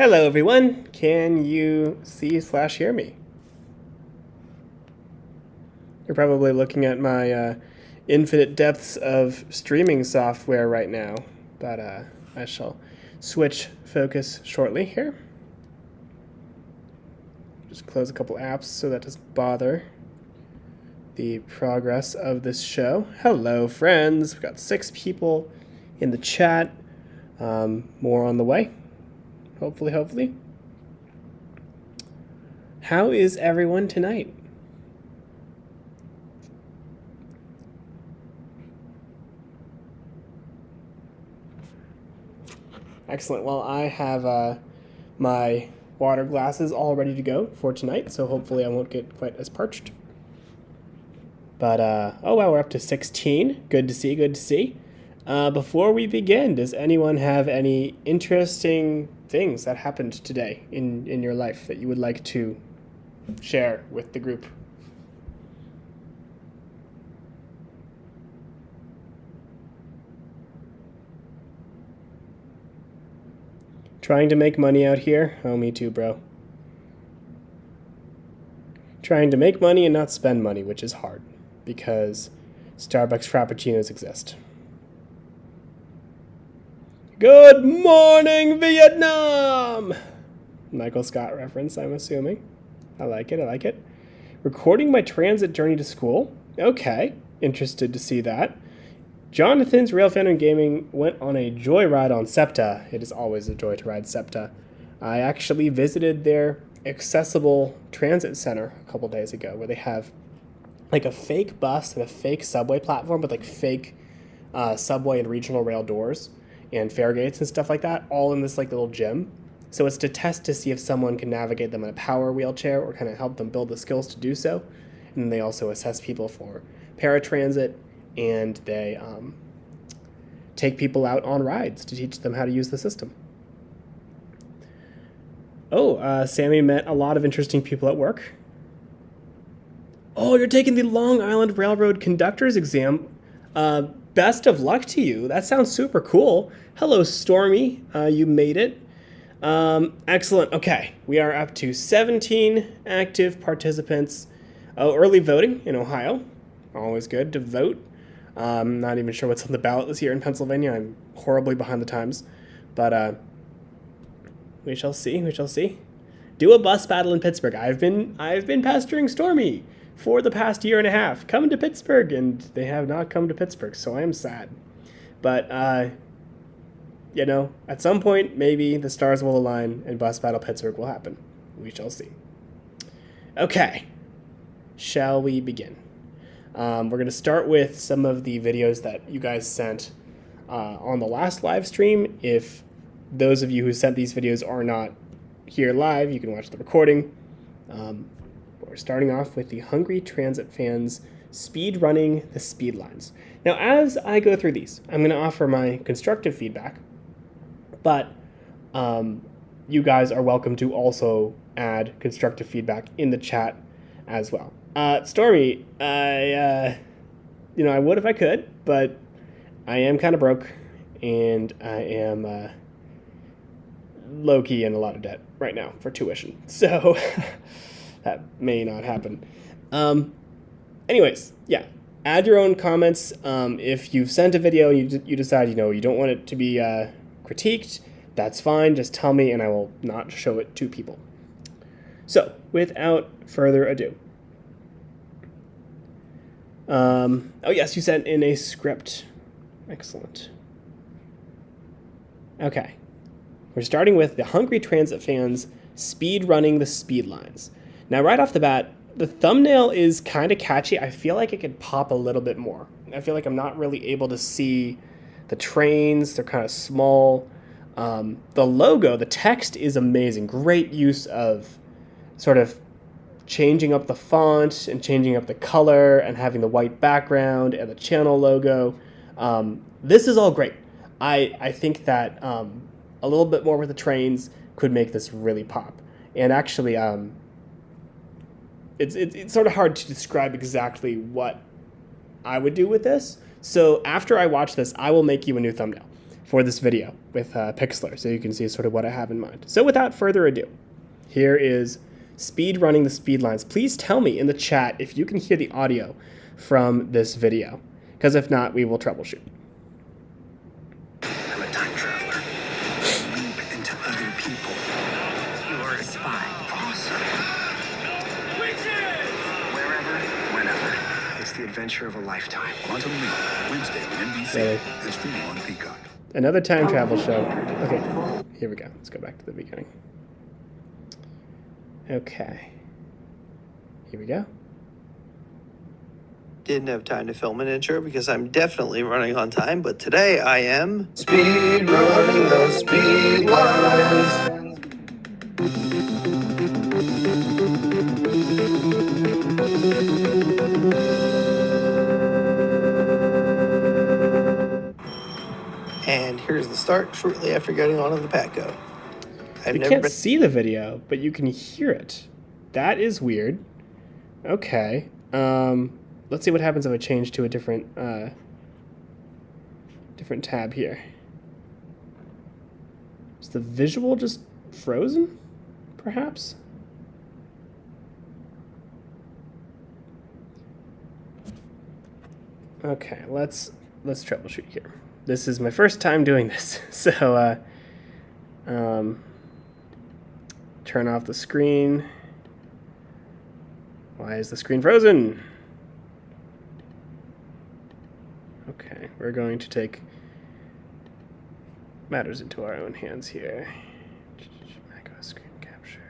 Hello everyone, can you see/hear me? You're probably looking at my infinite depths of streaming software right now, but I shall switch focus shortly here. Just close a couple apps so that doesn't bother the progress of this show. Hello friends, we've got 6 people in the chat, more on the way. Hopefully. How is everyone tonight? Excellent. Well, I have my water glasses all ready to go for tonight, so hopefully I won't get quite as parched. But, oh wow, we're up to 16. Good to see. Before we begin, does anyone have any interesting things that happened today in your life that you would like to share with the group? Trying to make money out here? Oh, me too, bro. Trying to make money and not spend money, which is hard, because Starbucks Frappuccinos exist. Good morning, Vietnam! Michael Scott reference, I'm assuming. I like it. Recording my transit journey to school? Okay, interested to see that. Jonathan's Rail Fan and Gaming went on a joyride on SEPTA. It is always a joy to ride SEPTA. I actually visited their accessible transit center a couple days ago, where they have like a fake bus and a fake subway platform with like fake subway and regional rail doors and fare gates and stuff like that, all in this like little gym. So it's to test to see if someone can navigate them in a power wheelchair or kind of help them build the skills to do so. And then they also assess people for paratransit, and they take people out on rides to teach them how to use the system. Oh, Sammy met a lot of interesting people at work. Oh, you're taking the Long Island Railroad conductor's exam. Best of luck to you. That sounds super cool. Hello, Stormy. You made it. Excellent. Okay, we are up to 17 active participants. Oh, early voting in Ohio. Always good to vote. Not even sure what's on the ballot this year in Pennsylvania. I'm horribly behind the times. But we shall see. Do a bus battle in Pittsburgh. I've been pestering Stormy for the past year and a half. Come to Pittsburgh, and they have not come to Pittsburgh, so I am sad. But at some point, maybe the stars will align and Bus Battle Pittsburgh will happen. We shall see. Okay, shall we begin? We're going to start with some of the videos that you guys sent on the last live stream. If those of you who sent these videos are not here live, you can watch the recording. We're starting off with the Hungry Transit fans speed running the speed lines. Now, as I go through these, I'm going to offer my constructive feedback, but you guys are welcome to also add constructive feedback in the chat as well. Stormy, I would if I could, but I am kind of broke, and I am low-key in a lot of debt right now for tuition, so that may not happen. Anyways, yeah, add your own comments. If you've sent a video and you decide, you don't want it to be critiqued, that's fine. Just tell me and I will not show it to people. So, without further ado. Oh yes, you sent in a script. Excellent. Okay. We're starting with the Hungry Transit fans speed running the speed lines. Now, right off the bat, the thumbnail is kind of catchy. I feel like it could pop a little bit more. I feel like I'm not really able to see the trains. They're kind of small. The logo, the text is amazing. Great use of sort of changing up the font and changing up the color and having the white background and the channel logo. This is all great. I think that a little bit more with the trains could make this really pop. And actually, it's sort of hard to describe exactly what I would do with this. So after I watch this, I will make you a new thumbnail. for this video with Pixlr, so you can see sort of what I have in mind. So without further ado, here is speed running the speed lines. Please tell me in the chat if you can hear the audio from this video, because if not, we will troubleshoot. I'm a time traveler. Leap into other people. You're a spy. Awesome. Wherever, whenever. It's the adventure of a lifetime. Quantum Leap, Wednesday on NBC Really? and streaming on Peacock. Another time travel show. Okay, here we go. Let's go back to the beginning. Okay. Here we go. Didn't have time to film an intro because I'm definitely running on time, but today I am speed running the speed lines. And here's the start shortly after getting onto the Patco. You can't see the video, but you can hear it. That is weird. Okay. Let's see what happens if I change to a different tab here. Is the visual just frozen? Perhaps? Okay, let's troubleshoot here. This is my first time doing this, so turn off the screen. Why is the screen frozen? Okay, we're going to take matters into our own hands here. Macro screen capture.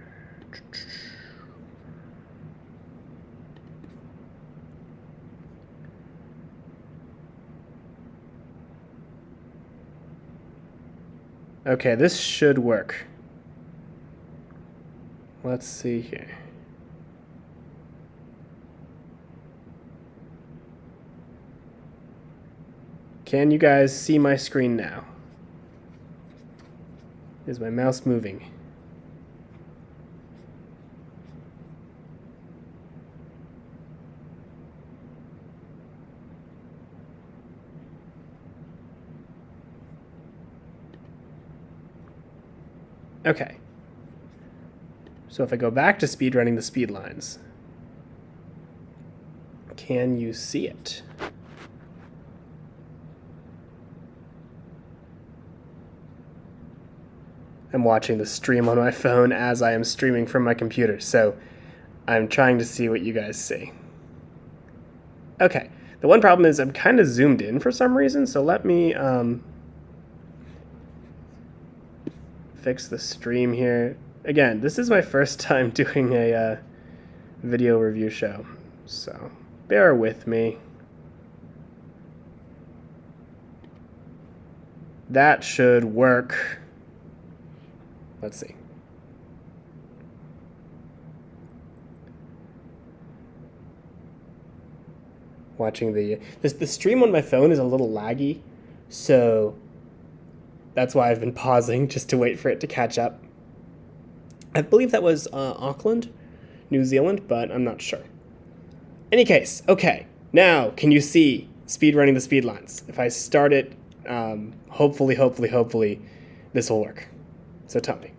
Okay, this should work. Let's see here. Can you guys see my screen now? Is my mouse moving? Okay. So if I go back to speedrunning the speed lines, can you see it? I'm watching the stream on my phone as I am streaming from my computer, so I'm trying to see what you guys see. Okay, the one problem is I'm kind of zoomed in for some reason, so let me fix the stream here. Again, this is my first time doing a video review show, so bear with me. That should work. Let's see. Watching the stream on my phone is a little laggy, so that's why I've been pausing just to wait for it to catch up. I believe that was Auckland, New Zealand, but I'm not sure. Any case, okay. Now, can you see speedrunning the speed lines? If I start it, hopefully, this will work. So tell me.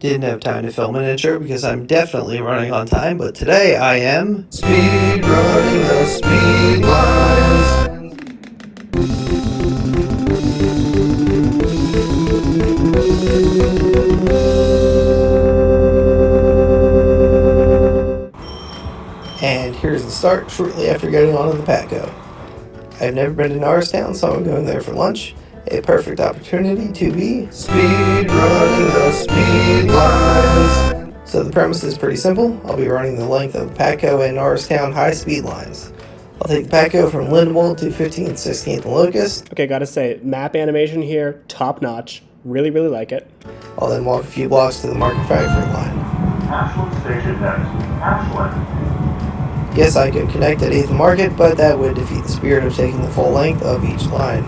Didn't have time to film an intro because I'm definitely running on time, but today I am speed running the speed lines. And here's the start shortly after getting onto the Patco. I've never been to Norristown, so I'm going there for lunch. A perfect opportunity to be speed running the speed lines. So the premise is pretty simple. I'll be running the length of the Patco and Norristown high speed lines. I'll take the Patco from Lindenwold to 15th, 16th, and Locust. Okay, gotta say, map animation here, top notch. Really like it. I'll then walk a few blocks to the Market Factory line. Ashland Station next. Ashland. Yes, I could connect at 8th Market, but that would defeat the spirit of taking the full length of each line.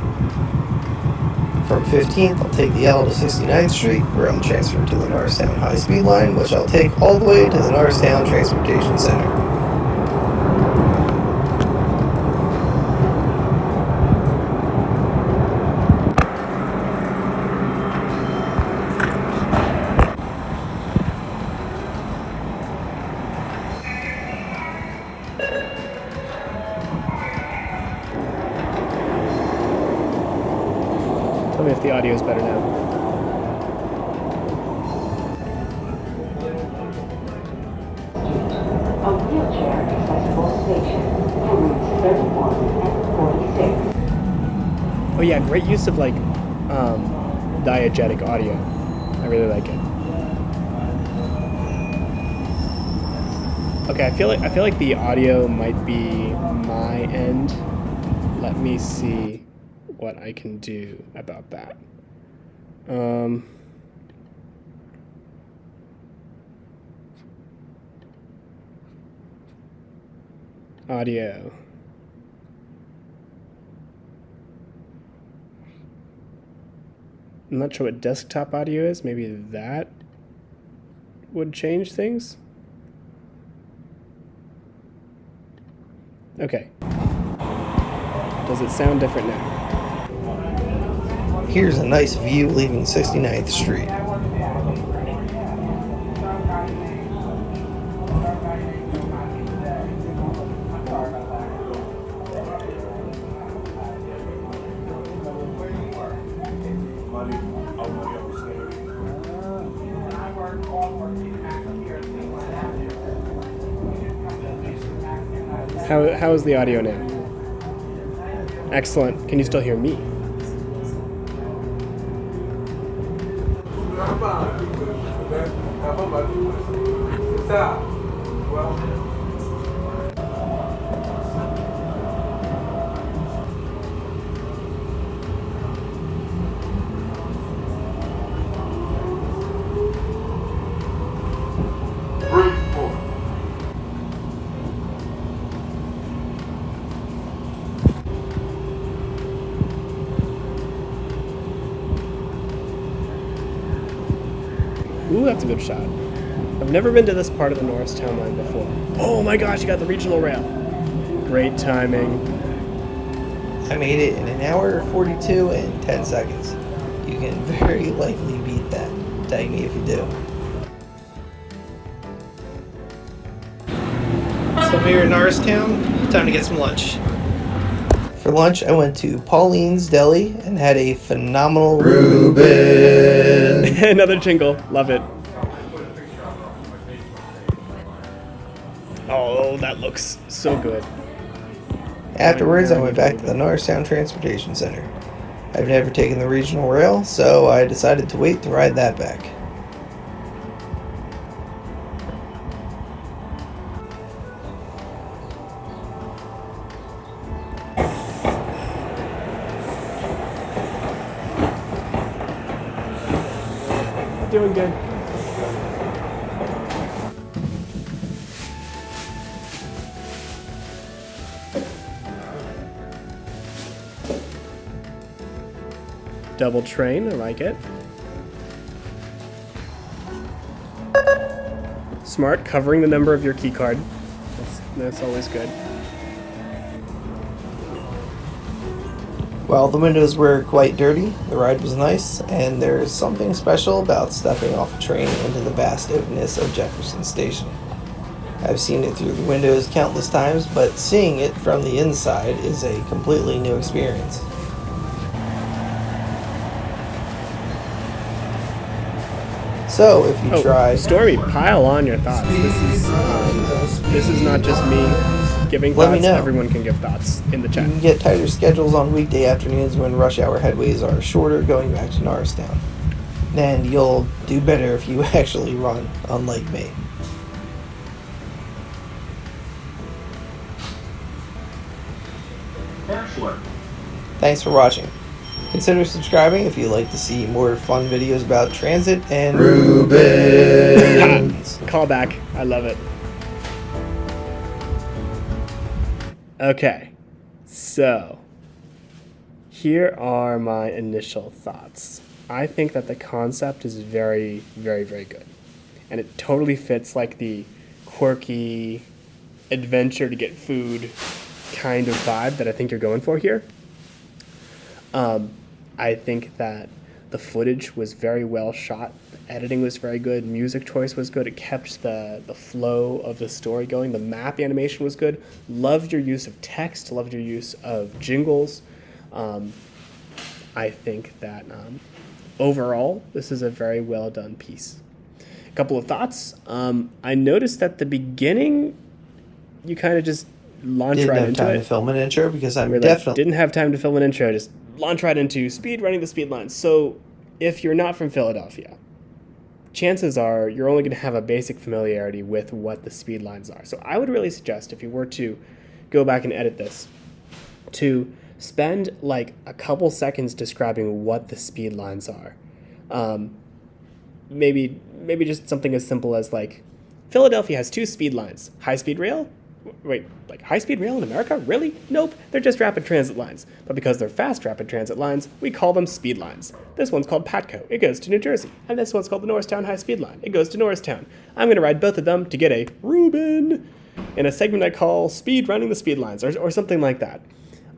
From 15th, I'll take the L to 69th Street, where I'll transfer to the Norristown High Speed Line, which I'll take all the way to the Norristown Transportation Center. if the audio is better now. A wheelchair accessible station for routes 31 and 46. Oh yeah, great use of like diegetic audio. I really like it. Okay, I feel like the audio might be my end. Let me see what I can do about that. Audio. I'm not sure what desktop audio is. Maybe that would change things. Okay. Does it sound different now? Here's a nice view leaving 69th Street. How is the audio now? Excellent. Can you still hear me? Ooh, that's a good shot. I've never been to this part of the Norristown line before. Oh my gosh, you got the regional rail. Great timing. I made it in an hour, 42, and 10 seconds. You can very likely beat that. Tag me if you do. So here in Norristown, time to get some lunch. For lunch, I went to Pauline's Deli and had a phenomenal Reuben. Another jingle. Love it. Oh, that looks so good. Afterwards, I went back to the Norristown Transportation Center. I've never taken the regional rail, so I decided to wait to ride that back. Doing good. Double train, I like it. Smart, covering the number of your key card. That's always good. While the windows were quite dirty, the ride was nice, and there's something special about stepping off a train into the vast openness of Jefferson Station. I've seen it through the windows countless times, but seeing it from the inside is a completely new experience. So, if you try... Stormy, pile on your thoughts. This is not just me giving Let thoughts. me know. Everyone can give thoughts in the You chat. can get tighter schedules on weekday afternoons when rush hour headways are shorter going back to Norristown. And you'll do better if you actually run, unlike me. Excellent. Thanks for watching. Consider subscribing if you'd like to see more fun videos about transit and Reubens. Call back. I love it. Okay, so here are my initial thoughts. I think that the concept is very, very, very good. And it totally fits like the quirky adventure to get food kind of vibe that I think you're going for here. I think that the footage was very well shot. The editing was very good. Music choice was good. It kept the flow of the story going. The map animation was good. Loved your use of text. Loved your use of jingles. I think that overall, this is a very well done piece. A couple of thoughts. I noticed at the beginning, you kind of just launch Didn't right have into time it. to film an intro because I'm We're like, definitely didn't have time to film an intro, just launch right into speed running the speed lines. So if you're not from Philadelphia, chances are you're only going to have a basic familiarity with what the speed lines are. So I would really suggest, if you were to go back and edit this, to spend like a couple seconds describing what the speed lines are. Maybe just something as simple as like, Philadelphia has 2 speed lines: high-speed rail. Wait, like high-speed rail in America? Really? Nope, they're just rapid transit lines. But because they're fast rapid transit lines, we call them speed lines. This one's called Patco. It goes to New Jersey. And this one's called the Norristown High-Speed Line. It goes to Norristown. I'm going to ride both of them to get a Reuben in a segment I call Speed Running the Speed Lines, or something like that.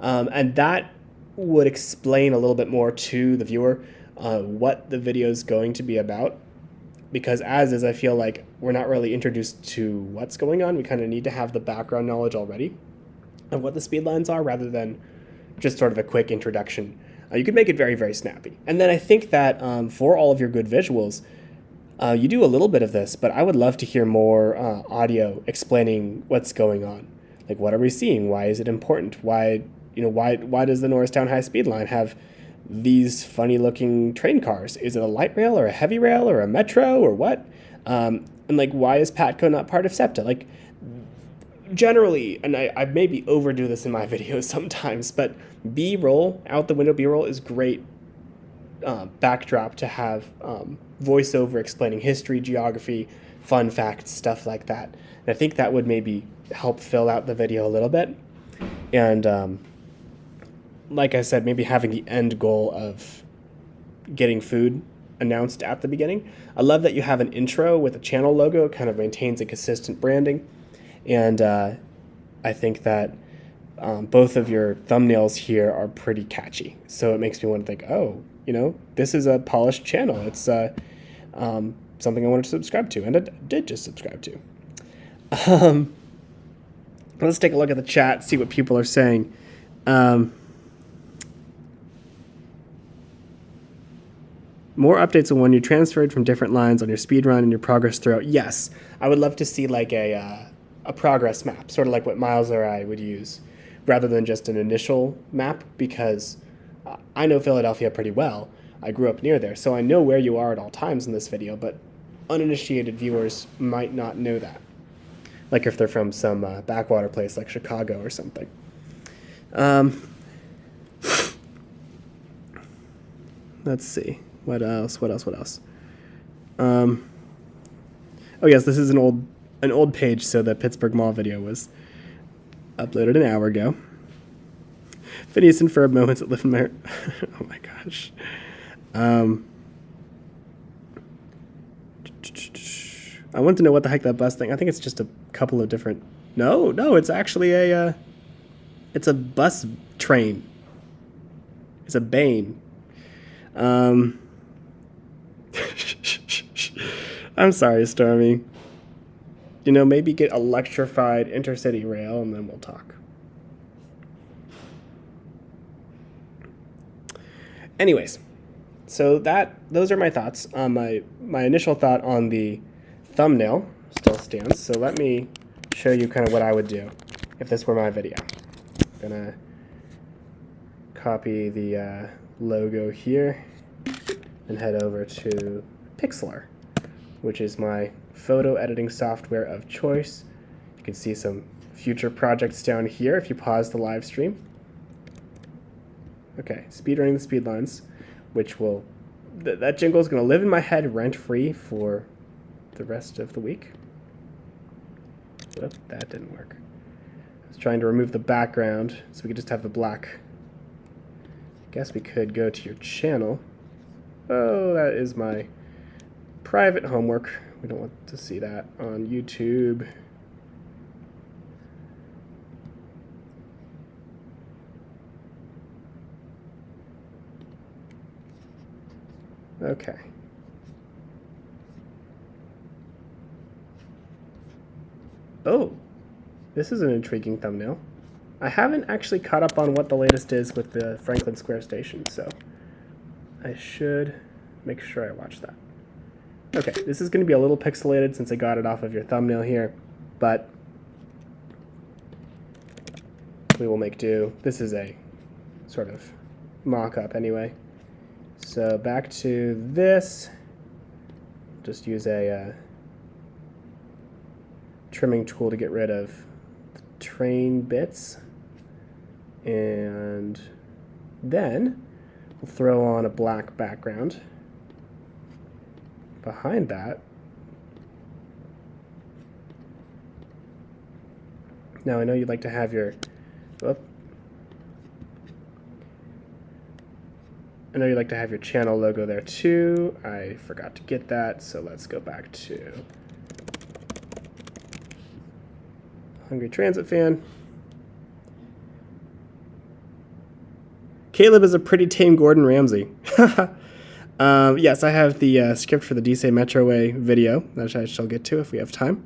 And that would explain a little bit more to the viewer what the video is going to be about. Because as is, I feel like we're not really introduced to what's going on. We kind of need to have the background knowledge already of what the speed lines are, rather than just sort of a quick introduction. You could make it very, very snappy. And then I think that for all of your good visuals, you do a little bit of this, but I would love to hear more audio explaining what's going on. Like, what are we seeing? Why is it important? Why does the Norristown High Speed Line have these funny looking train cars? Is it a light rail or a heavy rail or a metro or what? And like, why is Patco not part of SEPTA? Like, generally, and I maybe overdo this in my videos sometimes, but B-roll, out the window B-roll, is great backdrop to have voiceover explaining history, geography, fun facts, stuff like that. And I think that would maybe help fill out the video a little bit. And like I said, maybe having the end goal of getting food announced at the beginning. I love that you have an intro with a channel logo. It kind of maintains a consistent branding. And I think that both of your thumbnails here are pretty catchy. So it makes me want to think, oh, this is a polished channel. It's something I wanted to subscribe to, and I did just subscribe to. Let's take a look at the chat, see what people are saying. More updates on when you transferred from different lines on your speed run and your progress throughout. Yes, I would love to see like a progress map, sort of like what Miles or I would use, rather than just an initial map, because I know Philadelphia pretty well. I grew up near there, so I know where you are at all times in this video, but uninitiated viewers might not know that. Like if they're from some backwater place like Chicago or something. Let's see. What else? Oh yes, this is an old page, so the Pittsburgh Mall video was uploaded an hour ago. Phineas and Ferb moments that live in my oh my gosh. I want to know what the heck that bus thing. I think it's just a couple of different. No, it's actually it's a bus train. It's a Bane. I'm sorry, Stormy. Maybe get electrified intercity rail and then we'll talk. Anyways, so those are my thoughts. My initial thought on the thumbnail still stands. So let me show you kind of what I would do if this were my video. I'm gonna copy the logo here and head over to Pixlr, which is my photo editing software of choice. You can see some future projects down here if you pause the live stream. Okay, speed running the speed lines, which will, that jingle is going to live in my head rent-free for the rest of the week. Whoop, that didn't work. I was trying to remove the background so we could just have the black. Guess we could go to your channel. Oh, that is my private homework. We don't want to see that on YouTube. Okay. Oh, this is an intriguing thumbnail. I haven't actually caught up on what the latest is with the Franklin Square station, so I should make sure I watch that. Okay, this is going to be a little pixelated since I got it off of your thumbnail here, but we will make do. This is a sort of mock-up anyway. So back to this. Just use a trimming tool to get rid of the train bits. And then we'll throw on a black background. Behind that, now I know you'd like to have your, I know you'd like to have your channel logo there too. I forgot to get that, so let's go back to Hungry Transit Fan. Caleb is a pretty tame Gordon Ramsay. Yes, I have the script for the DC Metroway video that I shall get to if we have time.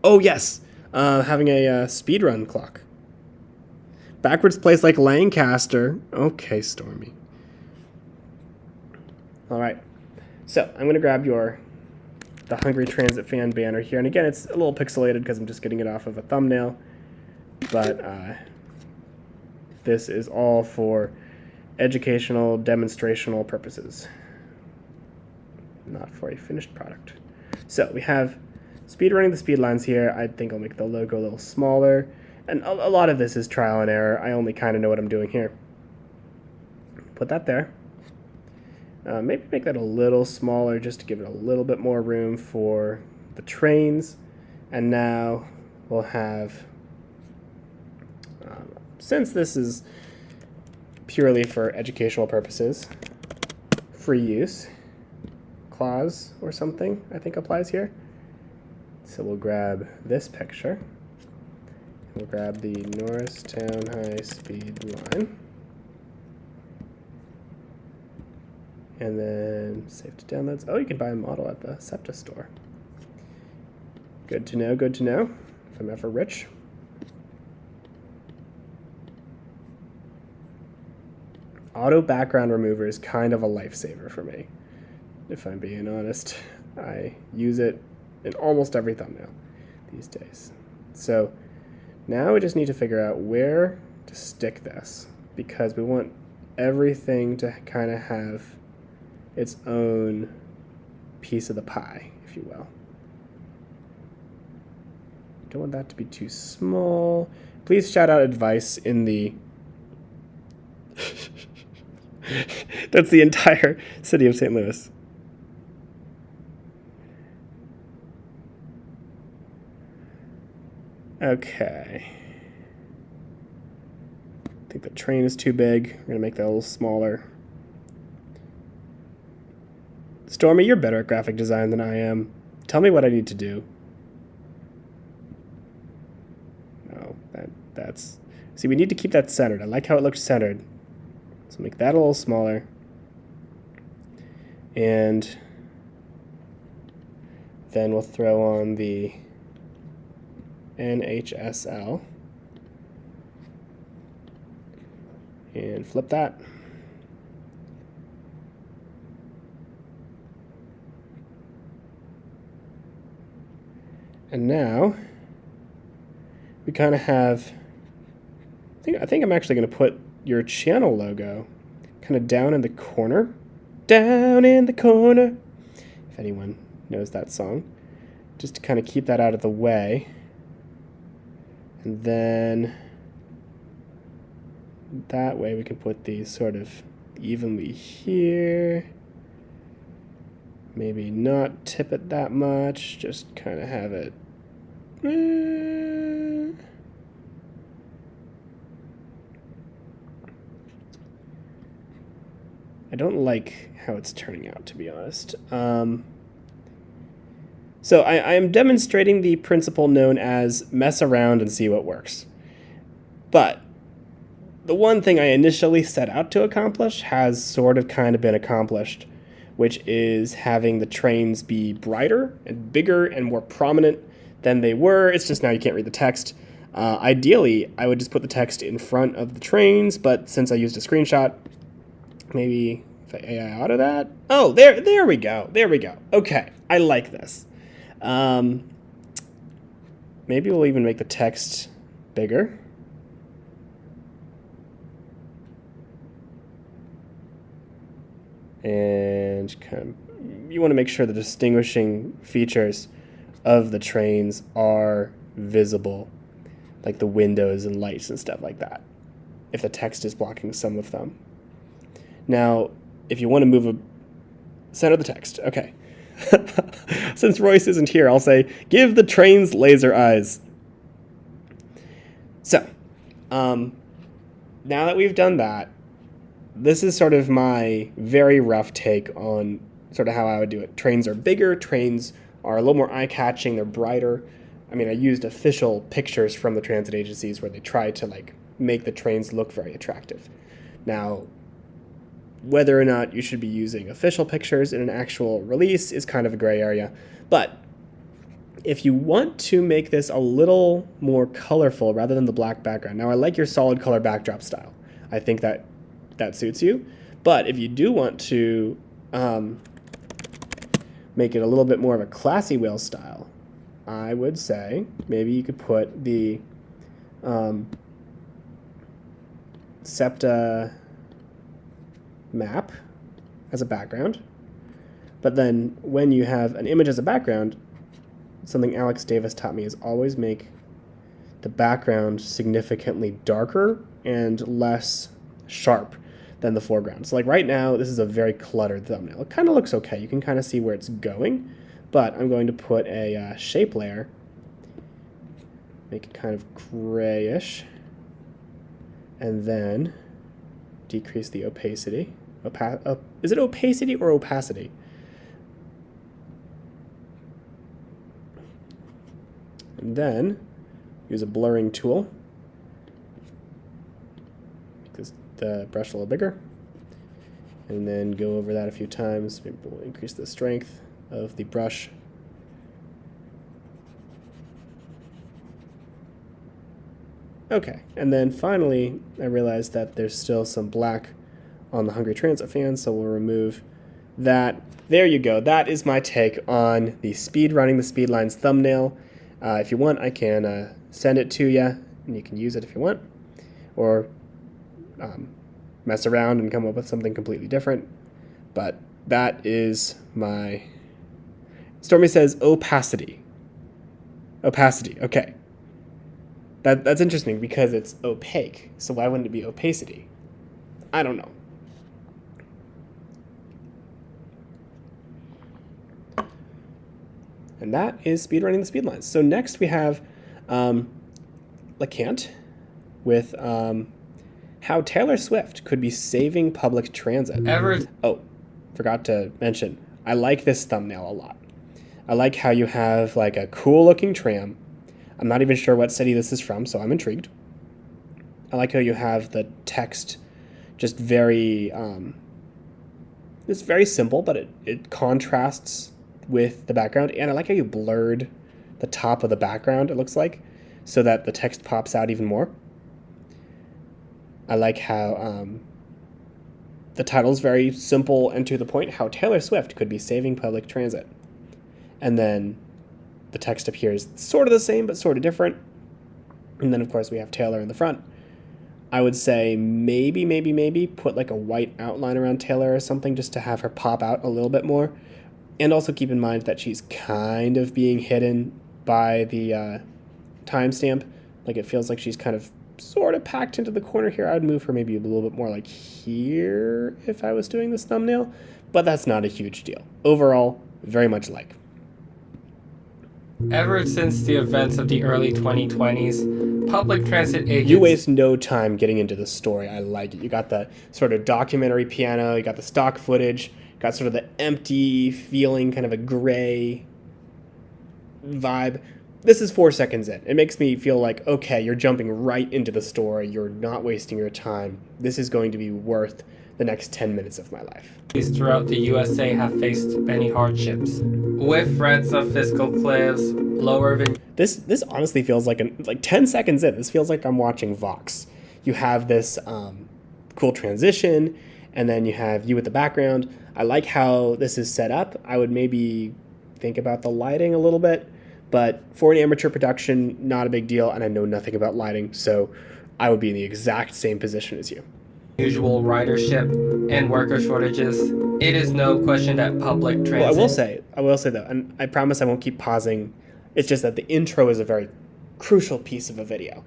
Oh, yes, having a speedrun clock. Backwards place like Lancaster. Okay, Stormy. All right, so I'm going to grab the Hungry Transit Fan banner here. And again, it's a little pixelated because I'm just getting it off of a thumbnail. But this is all for educational, demonstrational purposes, not for a finished product. So we have speed running the speed lines here. I think I'll make the logo a little smaller. And a lot of this is trial and error. I only kind of know what I'm doing here. Put that there. Maybe make that a little smaller just to give it a little bit more room for the trains. And now we'll have, since this is purely for educational purposes, free use clause or something I think applies here. So we'll grab this picture. We'll grab the Norristown High Speed line. And then save to downloads. Oh, you can buy a model at the SEPTA store. Good to know, good to know, if I'm ever rich. Auto background remover is kind of a lifesaver for me, if I'm being honest. I use it in almost every thumbnail these days. So now we just need to figure out where to stick this, because we want everything to kind of have its own piece of the pie, if you will. Don't want that to be too small. Please shout out advice in the that's the entire city of St. Louis. Okay. I think the train is too big. We're going to make that a little smaller. Stormy, you're better at graphic design than I am. Tell me what I need to do. No, that's... See, we need to keep that centered. I like how it looks centered. So make that a little smaller. And then we'll throw on the NHSL. And flip that. And now we kind of have, I think I'm actually going to put your channel logo kind of down in the corner. Down in the corner. If anyone knows that song. Just to kind of keep that out of the way. And then that way we can put these sort of evenly here. Maybe not tip it that much, just kind of have it. I don't like how it's turning out, to be honest. So I am demonstrating the principle known as mess around and see what works. But the one thing I initially set out to accomplish has sort of kind of been accomplished, which is having the trains be brighter and bigger and more prominent than they were. It's just now you can't read the text. Ideally, I would just put the text in front of the trains, but since I used a screenshot, maybe if I AI auto that. Oh, there we go. There we go. Okay, I like this. Maybe we'll even make the text bigger. And kind of, you want to make sure the distinguishing features of the trains are visible, like the windows and lights and stuff like that, if the text is blocking some of them. Now, if you want to move center the text, okay. Since Royce isn't here, I'll say, give the trains laser eyes. So, now that we've done that, this is sort of my very rough take on sort of how I would do it. Trains are bigger, trains are a little more eye-catching, they're brighter. I mean, I used official pictures from the transit agencies where they tried to like make the trains look very attractive. Now, whether or not you should be using official pictures in an actual release is kind of a gray area. But if you want to make this a little more colorful rather than the black background, now I like your solid color backdrop style. I think that suits you. But if you do want to make it a little bit more of a classy whale style, I would say maybe you could put the SEPTA map as a background. But then when you have an image as a background, something Alex Davis taught me is always make the background significantly darker and less sharp than the foreground. So like right now, this is a very cluttered thumbnail. It kind of looks okay. You can kind of see where it's going, but I'm going to put a shape layer, make it kind of grayish, and then decrease the opacity. Is it opacity or opacity? And then use a blurring tool. Make the brush a little bigger. And then go over that a few times. Maybe we'll increase the strength of the brush. Okay, and then finally, I realized that there's still some black on the Hungry Transit fan, so we'll remove that. There you go. That is my take on the speed running the speed lines thumbnail. If you want, I can send it to you, and you can use it if you want, or mess around and come up with something completely different. But that is my... Stormy says opacity. Opacity, okay. That's interesting because it's opaque, so why wouldn't it be opacity? I don't know. And that is speedrunning the speed lines. So next we have LeCant with how Taylor Swift could be saving public transit. Oh, forgot to mention, I like this thumbnail a lot. I like how you have like a cool looking tram. I'm not even sure what city this is from, so I'm intrigued. I like how you have the text just very, it's very simple, but it contrasts with the background. And I like how you blurred the top of the background, it looks like, so that the text pops out even more. I like how the title's very simple and to the point, how Taylor Swift could be saving public transit. And then the text appears sort of the same, but sort of different. And then, of course, we have Taylor in the front. I would say maybe put like a white outline around Taylor or something just to have her pop out a little bit more. And also keep in mind that she's kind of being hidden by the timestamp. Like it feels like she's kind of sort of packed into the corner here. I would move her maybe a little bit more like here if I was doing this thumbnail. But that's not a huge deal. Overall, very much like. Ever since the events of the early 2020s, public transit agents... You waste no time getting into the story. I like it. You got the sort of documentary piano, you got the stock footage, got sort of the empty feeling, kind of a gray vibe. This is 4 seconds in. It makes me feel like, okay, you're jumping right into the story. You're not wasting your time. This is going to be worth the next 10 minutes of my life. Throughout the USA have faced many hardships, with threats of fiscal cliffs, lower This honestly feels like 10 seconds in. This feels like I'm watching Vox. You have this cool transition, and then you have you with the background. I like how this is set up. I would maybe think about the lighting a little bit, but for an amateur production, not a big deal, and I know nothing about lighting, so I would be in the exact same position as you. usual ridership and worker shortages. It is no question that public transit... Well, I will say though, and I promise I won't keep pausing. It's just that the intro is a very crucial piece of a video.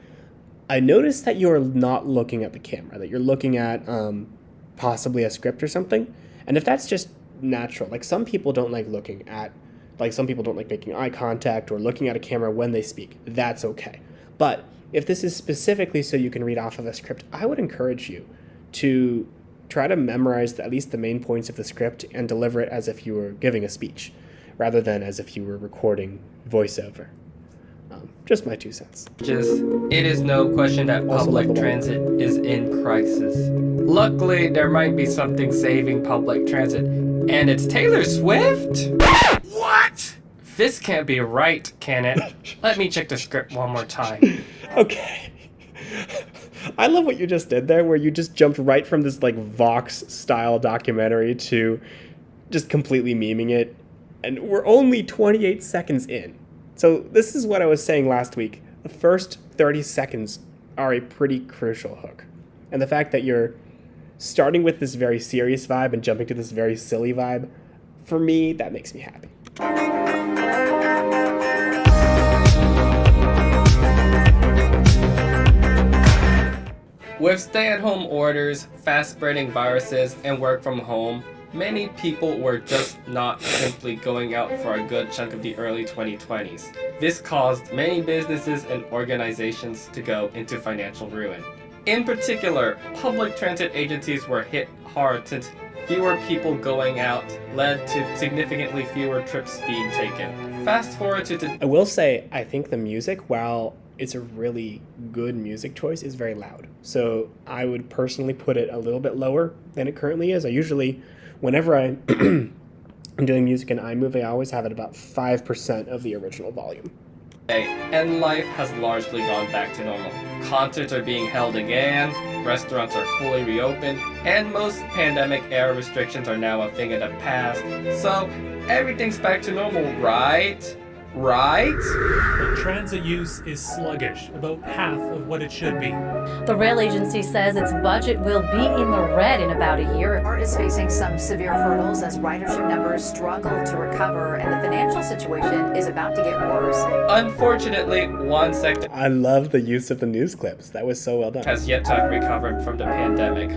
I noticed that you're not looking at the camera, that you're looking at possibly a script or something. And if that's just natural, like some people don't like looking at, like some people don't like making eye contact or looking at a camera when they speak, that's okay. But if this is specifically so you can read off of a script, I would encourage you to try to memorize at least the main points of the script and deliver it as if you were giving a speech, rather than as if you were recording voiceover. Just my 2 cents. It is no question that public transit is in crisis. Luckily, there might be something saving public transit, and it's Taylor Swift? What? This can't be right, can it? Let me check the script one more time. Okay. I love what you just did there, where you just jumped right from this like Vox-style documentary to just completely memeing it. And we're only 28 seconds in. So this is what I was saying last week. The first 30 seconds are a pretty crucial hook. And the fact that you're starting with this very serious vibe and jumping to this very silly vibe, for me, that makes me happy. With stay-at-home orders, fast-spreading viruses, and work from home, many people were just not simply going out for a good chunk of the early 2020s. This caused many businesses and organizations to go into financial ruin. In particular, public transit agencies were hit hard since fewer people going out led to significantly fewer trips being taken. Fast forward to I will say, I think the music, while it's a really good music choice, is very loud. So I would personally put it a little bit lower than it currently is. I usually, whenever I'm doing music in iMovie, I always have it about 5% of the original volume. and life has largely gone back to normal. Concerts are being held again, restaurants are fully reopened, and most pandemic-era restrictions are now a thing of the past. So everything's back to normal, right? Right? But transit use is sluggish, about half of what it should be. The rail agency says its budget will be in the red in about a year. Art is facing some severe hurdles as ridership numbers struggle to recover, and the financial situation is about to get worse. Unfortunately, one sector I love the use of the news clips. That was so well done. has yet to have recovered from the pandemic.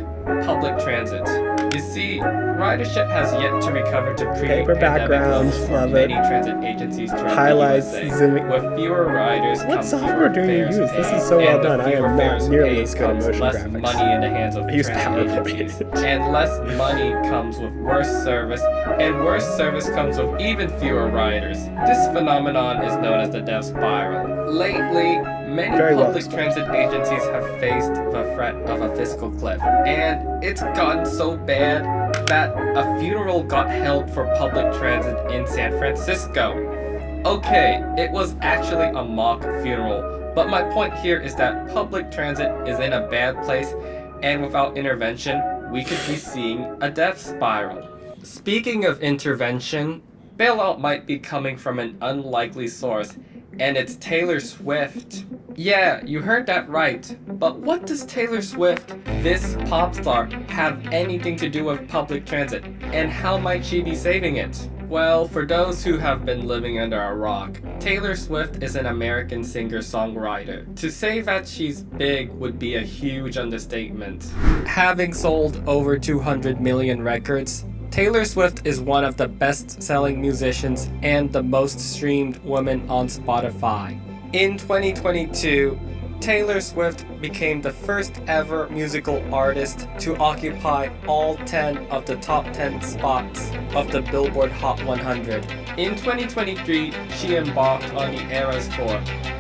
Public transit. You see, ridership has yet to recover to Paper pre-pandemic backgrounds, levels for love many it. transit agencies throughout Highlights, the USA. zooming. With fewer riders What come software fewer do you fares use? This paid, is so well and with done. I fewer am not fares nearly paid as good at comes motion less graphics. money in the hands of I use transit PowerPoint. agencies. And less money comes with worse service, and worse service comes with even fewer riders. This phenomenon is known as the death spiral. Lately, many Very well public explained. transit agencies have faced the threat of a fiscal cliff, and it's gotten so bad that a funeral got held for public transit in San Francisco. Okay, it was actually a mock funeral, but my point here is that public transit is in a bad place, and without intervention, we could be seeing a death spiral. Speaking of intervention, bailout might be coming from an unlikely source, and it's Taylor Swift. Yeah, you heard that right. But what does Taylor Swift, this pop star, have anything to do with public transit? And how might she be saving it? Well, for those who have been living under a rock, Taylor Swift is an American singer-songwriter. To say that she's big would be a huge understatement. Having sold over 200 million records, Taylor Swift is one of the best-selling musicians and the most streamed woman on Spotify. In 2022, Taylor Swift became the first ever musical artist to occupy all 10 of the top 10 spots of the Billboard Hot 100. In 2023, she embarked on the Eras Tour,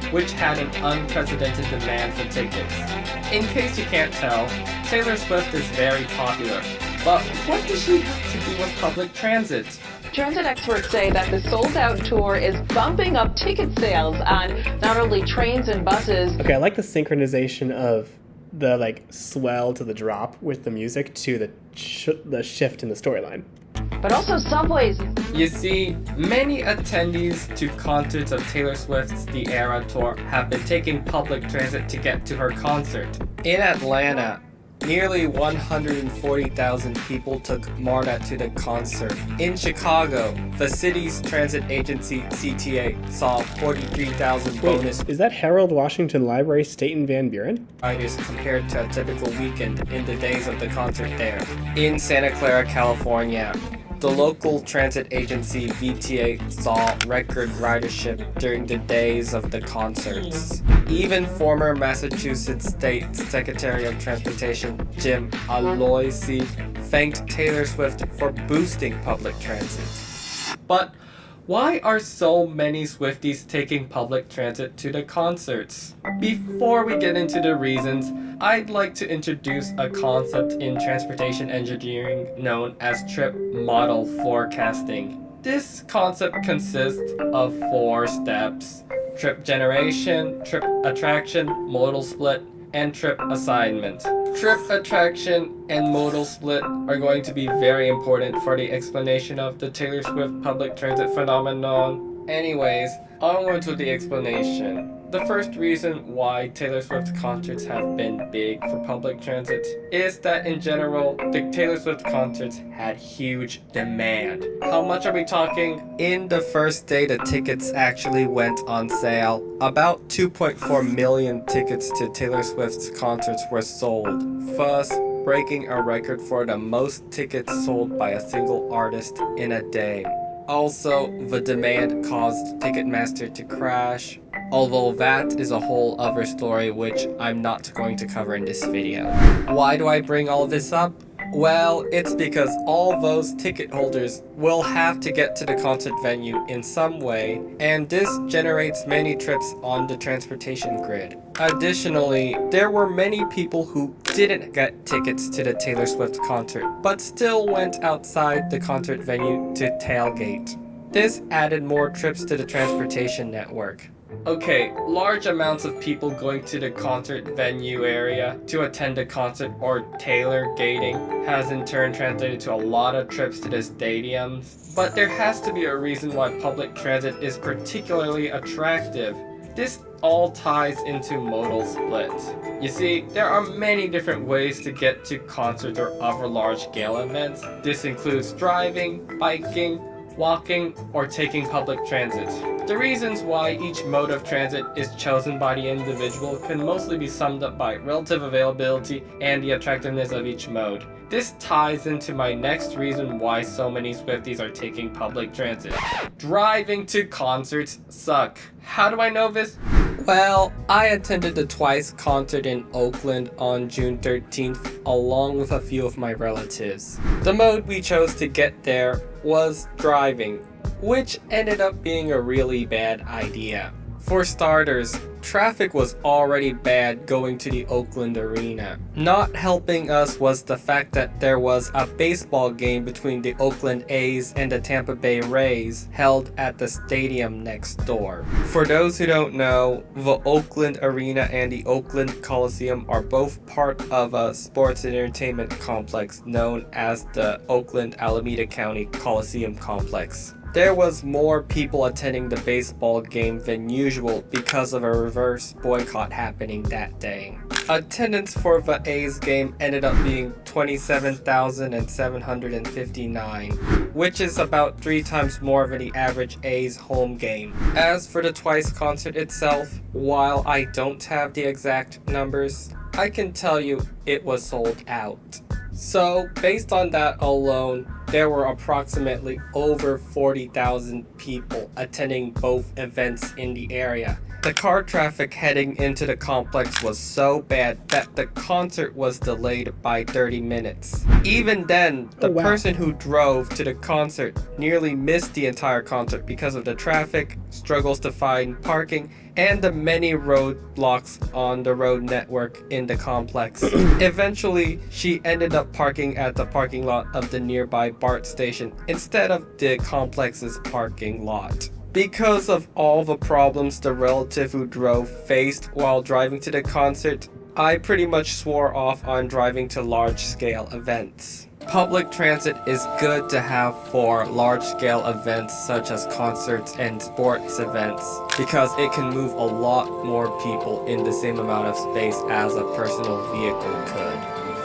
which had an unprecedented demand for tickets. In case you can't tell, Taylor Swift is very popular. But what does she have to do with public transit? Transit experts say that the sold-out tour is bumping up ticket sales on not only trains and buses. Okay, I like the synchronization of the swell to the drop with the music to the shift in the storyline. But also subways. You see, many attendees to concerts of Taylor Swift's The Era Tour have been taking public transit to get to her concert. In Atlanta, nearly 140,000 people took MARTA to the concert. In Chicago, the city's transit agency, CTA, saw 43,000 bonus Is that Harold Washington Library Staten Van Buren? riders compared to a typical weekend in the days of the concert there. In Santa Clara, California, the local transit agency VTA saw record ridership during the days of the concerts. Even former Massachusetts State Secretary of Transportation Jim Aloisi thanked Taylor Swift for boosting public transit. But why are so many Swifties taking public transit to the concerts? Before we get into the reasons, I'd like to introduce a concept in transportation engineering known as trip model forecasting. This concept consists of 4 steps: trip generation, trip attraction, modal split, and trip assignment. Trip attraction and modal split are going to be very important for the explanation of the Taylor Swift public transit phenomenon. Anyways, onward to the explanation. The first reason why Taylor Swift concerts have been big for public transit is that in general, the Taylor Swift concerts had huge demand. How much are we talking? In the first day the tickets actually went on sale, about 2.4 million tickets to Taylor Swift's concerts were sold, thus breaking a record for the most tickets sold by a single artist in a day. Also, the demand caused Ticketmaster to crash, although that is a whole other story which I'm not going to cover in this video. Why do I bring all this up? Well, it's because all those ticket holders will have to get to the concert venue in some way, and this generates many trips on the transportation grid. Additionally, there were many people who didn't get tickets to the Taylor Swift concert, but still went outside the concert venue to tailgate. This added more trips to the transportation network. Okay, large amounts of people going to the concert venue area to attend a concert or tailgating has in turn translated to a lot of trips to the stadiums. But there has to be a reason why public transit is particularly attractive. This all ties into modal split. You see, there are many different ways to get to concerts or other large-scale events. This includes driving, biking, walking, or taking public transit. The reasons why each mode of transit is chosen by the individual can mostly be summed up by relative availability and the attractiveness of each mode. This ties into my next reason why so many Swifties are taking public transit. Driving to concerts suck. How do I know this? Well, I attended the Twice concert in Oakland on June 13th along with a few of my relatives. The mode we chose to get there was driving, which ended up being a really bad idea. For starters, traffic was already bad going to the Oakland arena. Not helping us was the fact that there was a baseball game between the Oakland A's and the Tampa Bay Rays held at the stadium next door. For those who don't know, the Oakland Arena and the Oakland Coliseum are both part of a sports and entertainment complex known as the Oakland Alameda County Coliseum Complex. There was more people attending the baseball game than usual because of a reverse boycott happening that day. Attendance for the A's game ended up being 27,759, which is about 3 times more than the average A's home game. As for the Twice concert itself, while I don't have the exact numbers, I can tell you it was sold out. So, based on that alone, there were approximately over 40,000 people attending both events in the area. The car traffic heading into the complex was so bad that the concert was delayed by 30 minutes. Even then, the person who drove to the concert nearly missed the entire concert because of the traffic, struggles to find parking, and the many roadblocks on the road network in the complex. Eventually, she ended up parking at the parking lot of the nearby BART station instead of the complex's parking lot. Because of all the problems the relative who drove faced while driving to the concert, I pretty much swore off on driving to large-scale events. Public transit is good to have for large-scale events such as concerts and sports events because it can move a lot more people in the same amount of space as a personal vehicle could.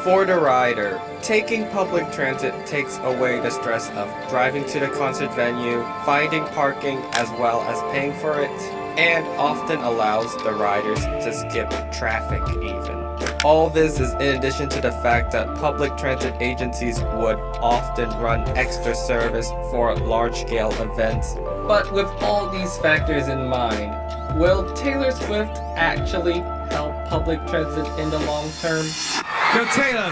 For the rider, taking public transit takes away the stress of driving to the concert venue, finding parking as well as paying for it, and often allows the riders to skip traffic even. All this is in addition to the fact that public transit agencies would often run extra service for large-scale events. But with all these factors in mind, will Taylor Swift actually help public transit in the long term? Yo, Taylor,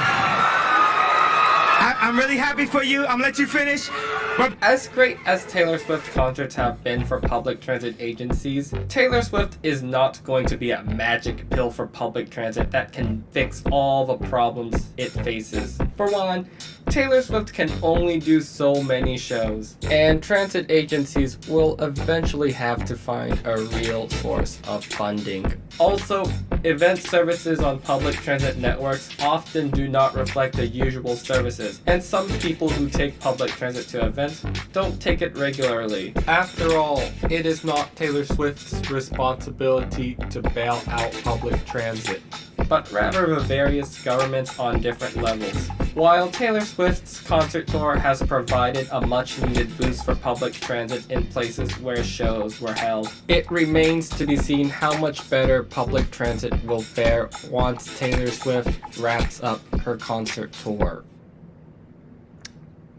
I'm really happy for you. I'm gonna let you finish. But as great as Taylor Swift concerts have been for public transit agencies, Taylor Swift is not going to be a magic pill for public transit that can fix all the problems it faces. For one, Taylor Swift can only do so many shows, and transit agencies will eventually have to find a real source of funding. Also, event services on public transit networks often do not reflect the usual services, and some people who take public transit to events don't take it regularly. After all, it is not Taylor Swift's responsibility to bail out public transit, but rather the various governments on different levels. While Taylor Swift's concert tour has provided a much-needed boost for public transit in places where shows were held, it remains to be seen how much better public transit will fare once Taylor Swift wraps up her concert tour.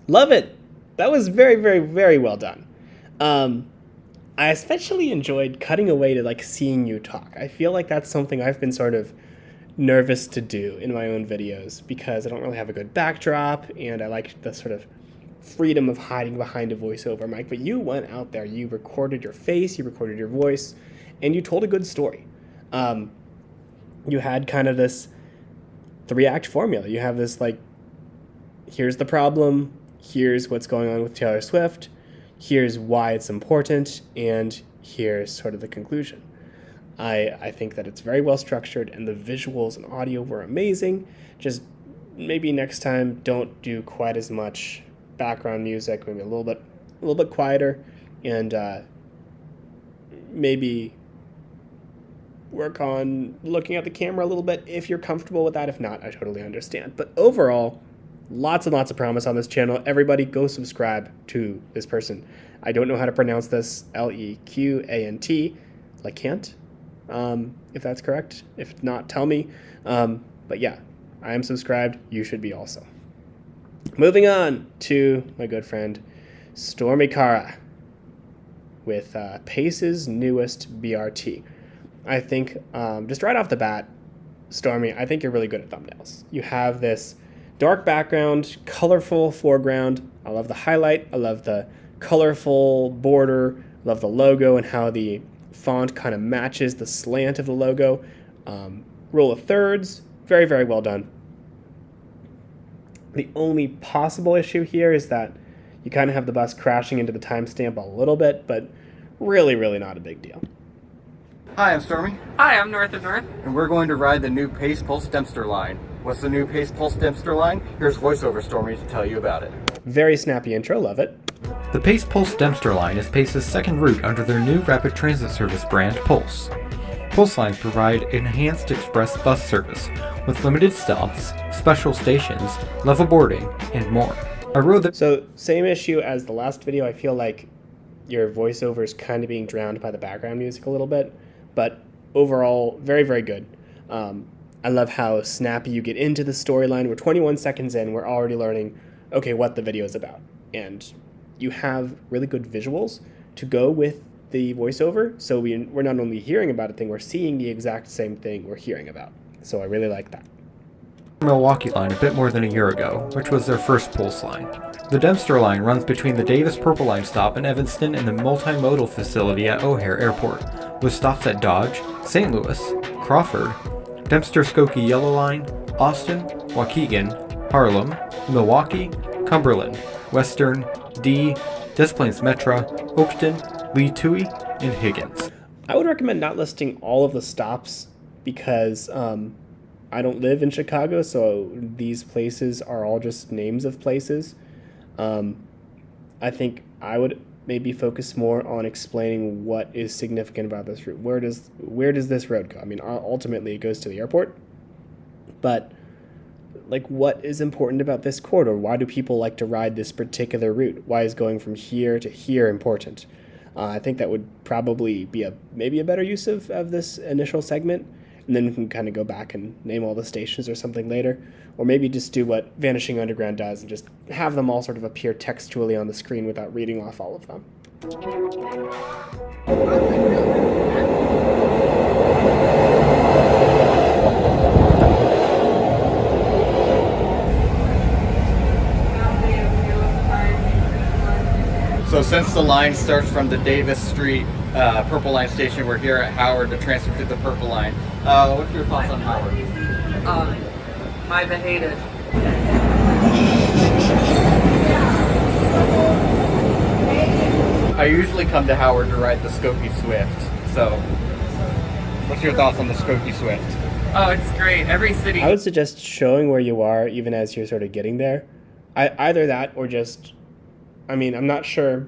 Love it! That was very, very, very well done. I especially enjoyed cutting away to like seeing you talk. I feel like that's something I've been sort of nervous to do in my own videos because I don't really have a good backdrop and I like the sort of freedom of hiding behind a voiceover mic. But you went out there, you recorded your face, you recorded your voice, and you told a good story. You had kind of this 3-act formula. You have this like, here's the problem, here's what's going on with Taylor Swift, here's why it's important, and here's sort of the conclusion. I think that it's very well structured and the visuals and audio were amazing. Just maybe next time don't do quite as much background music, maybe a little bit quieter, and maybe work on looking at the camera a little bit if you're comfortable with that. If not, I totally understand. But overall, lots and lots of promise on this channel. Everybody go subscribe to this person. I don't know how to pronounce this, Lequant, Lequant, if that's correct. If not, tell me. But yeah, I am subscribed. You should be also. Moving on to my good friend Stormy Cara with Pace's newest BRT. I think just right off the bat, Stormy, I think you're really good at thumbnails. You have this dark background, colorful foreground. I love the highlight. I love the colorful border. I love the logo and how the font kind of matches the slant of the logo. Rule of thirds, very, very well done. The only possible issue here is that you kind of have the bus crashing into the timestamp a little bit, but really, really not a big deal. Hi, I'm Stormy. Hi, I'm North of North. And we're going to ride the new Pace Pulse Dempster line. What's the new Pace Pulse Dempster line? Here's voiceover Stormy to tell you about it. Very snappy intro, love it. The Pace Pulse Dempster line is Pace's second route under their new rapid transit service brand, Pulse. Pulse lines provide enhanced express bus service with limited stops, special stations, level boarding, and more. I rode the So, same issue as the last video. I feel like your voiceover is kind of being drowned by the background music a little bit, but overall, very, very good. I love how snappy you get into the storyline. We're 21 seconds in. We're already learning okay, what the video is about. And you have really good visuals to go with the voiceover, so we're not only hearing about a thing, we're seeing the exact same thing we're hearing about. So I really like that. Milwaukee line a bit more than a year ago, which was their first Pulse line. The Dempster line runs between the Davis Purple Line stop in Evanston and the multimodal facility at O'Hare Airport, with stops at Dodge, St. Louis, Crawford, Dempster Skokie Yellow Line, Austin, Waukegan, Harlem, Milwaukee, Cumberland, Western, D, Des Plaines Metro, Oakton, Lee Toohey, and Higgins. I would recommend not listing all of the stops because I don't live in Chicago, so these places are all just names of places. I think I would maybe focus more on explaining what is significant about this route. Where does this road go? I mean, ultimately it goes to the airport, but like, what is important about this corridor? Why do people like to ride this particular route? Why is going from here to here important? I think that would probably be maybe a better use of this initial segment, and then we can kind of go back and name all the stations or something later, or maybe just do what Vanishing Underground does and just have them all sort of appear textually on the screen without reading off all of them. So since the line starts from the Davis Street Purple Line station, we're here at Howard to transfer to the Purple Line. What's your thoughts on Howard? I hate it. I usually come to Howard to ride the Skokie Swift. So, what's your thoughts on the Skokie Swift? Oh, it's great. Every city. I would suggest showing where you are even as you're sort of getting there. Either that or just, I mean, I'm not sure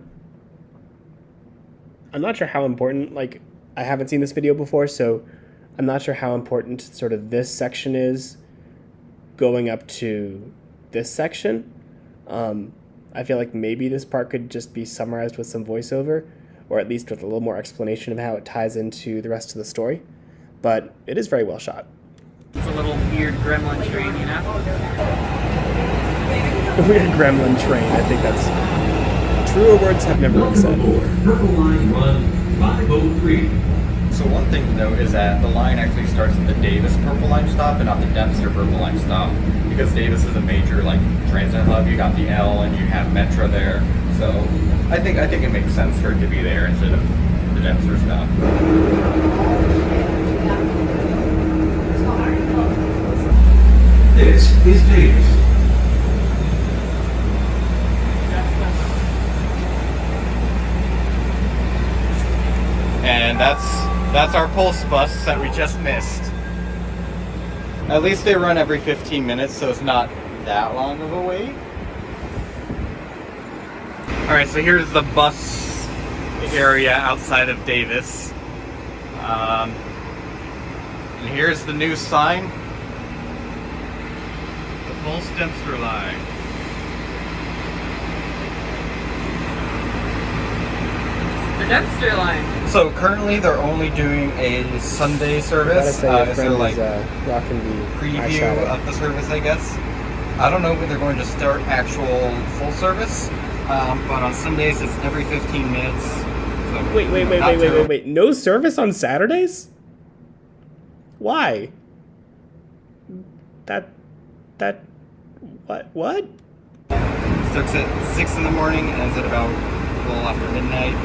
how important, like, I haven't seen this video before, so I'm not sure how important sort of this section is going up to this section. I feel like maybe this part could just be summarized with some voiceover, or at least with a little more explanation of how it ties into the rest of the story. But it is very well shot. It's a little weird gremlin train, you know? A weird gremlin train, I think that's... Truer words have never been said. Purple Line run 503. So one thing to note is that the line actually starts at the Davis Purple Line stop and not the Dempster Purple Line stop, because Davis is a major like transit hub. You got the L and you have Metro there, so I think it makes sense for it to be there instead of the Dempster stop. This is Davis. And that's our Pulse bus that we just missed. At least they run every 15 minutes, so it's not that long of a wait. Alright, so here's the bus area outside of Davis. And here's the new sign. The Pulse Dempster Line. The Dempster Line. So currently they're only doing a Sunday service. Is there like rocking the preview eyeshadow of the service, I guess. I don't know when they're going to start actual full service, but on Sundays it's every 15 minutes. So, Wait. No service on Saturdays? Why? What? Starts at 6 in the morning and ends at about a little after midnight.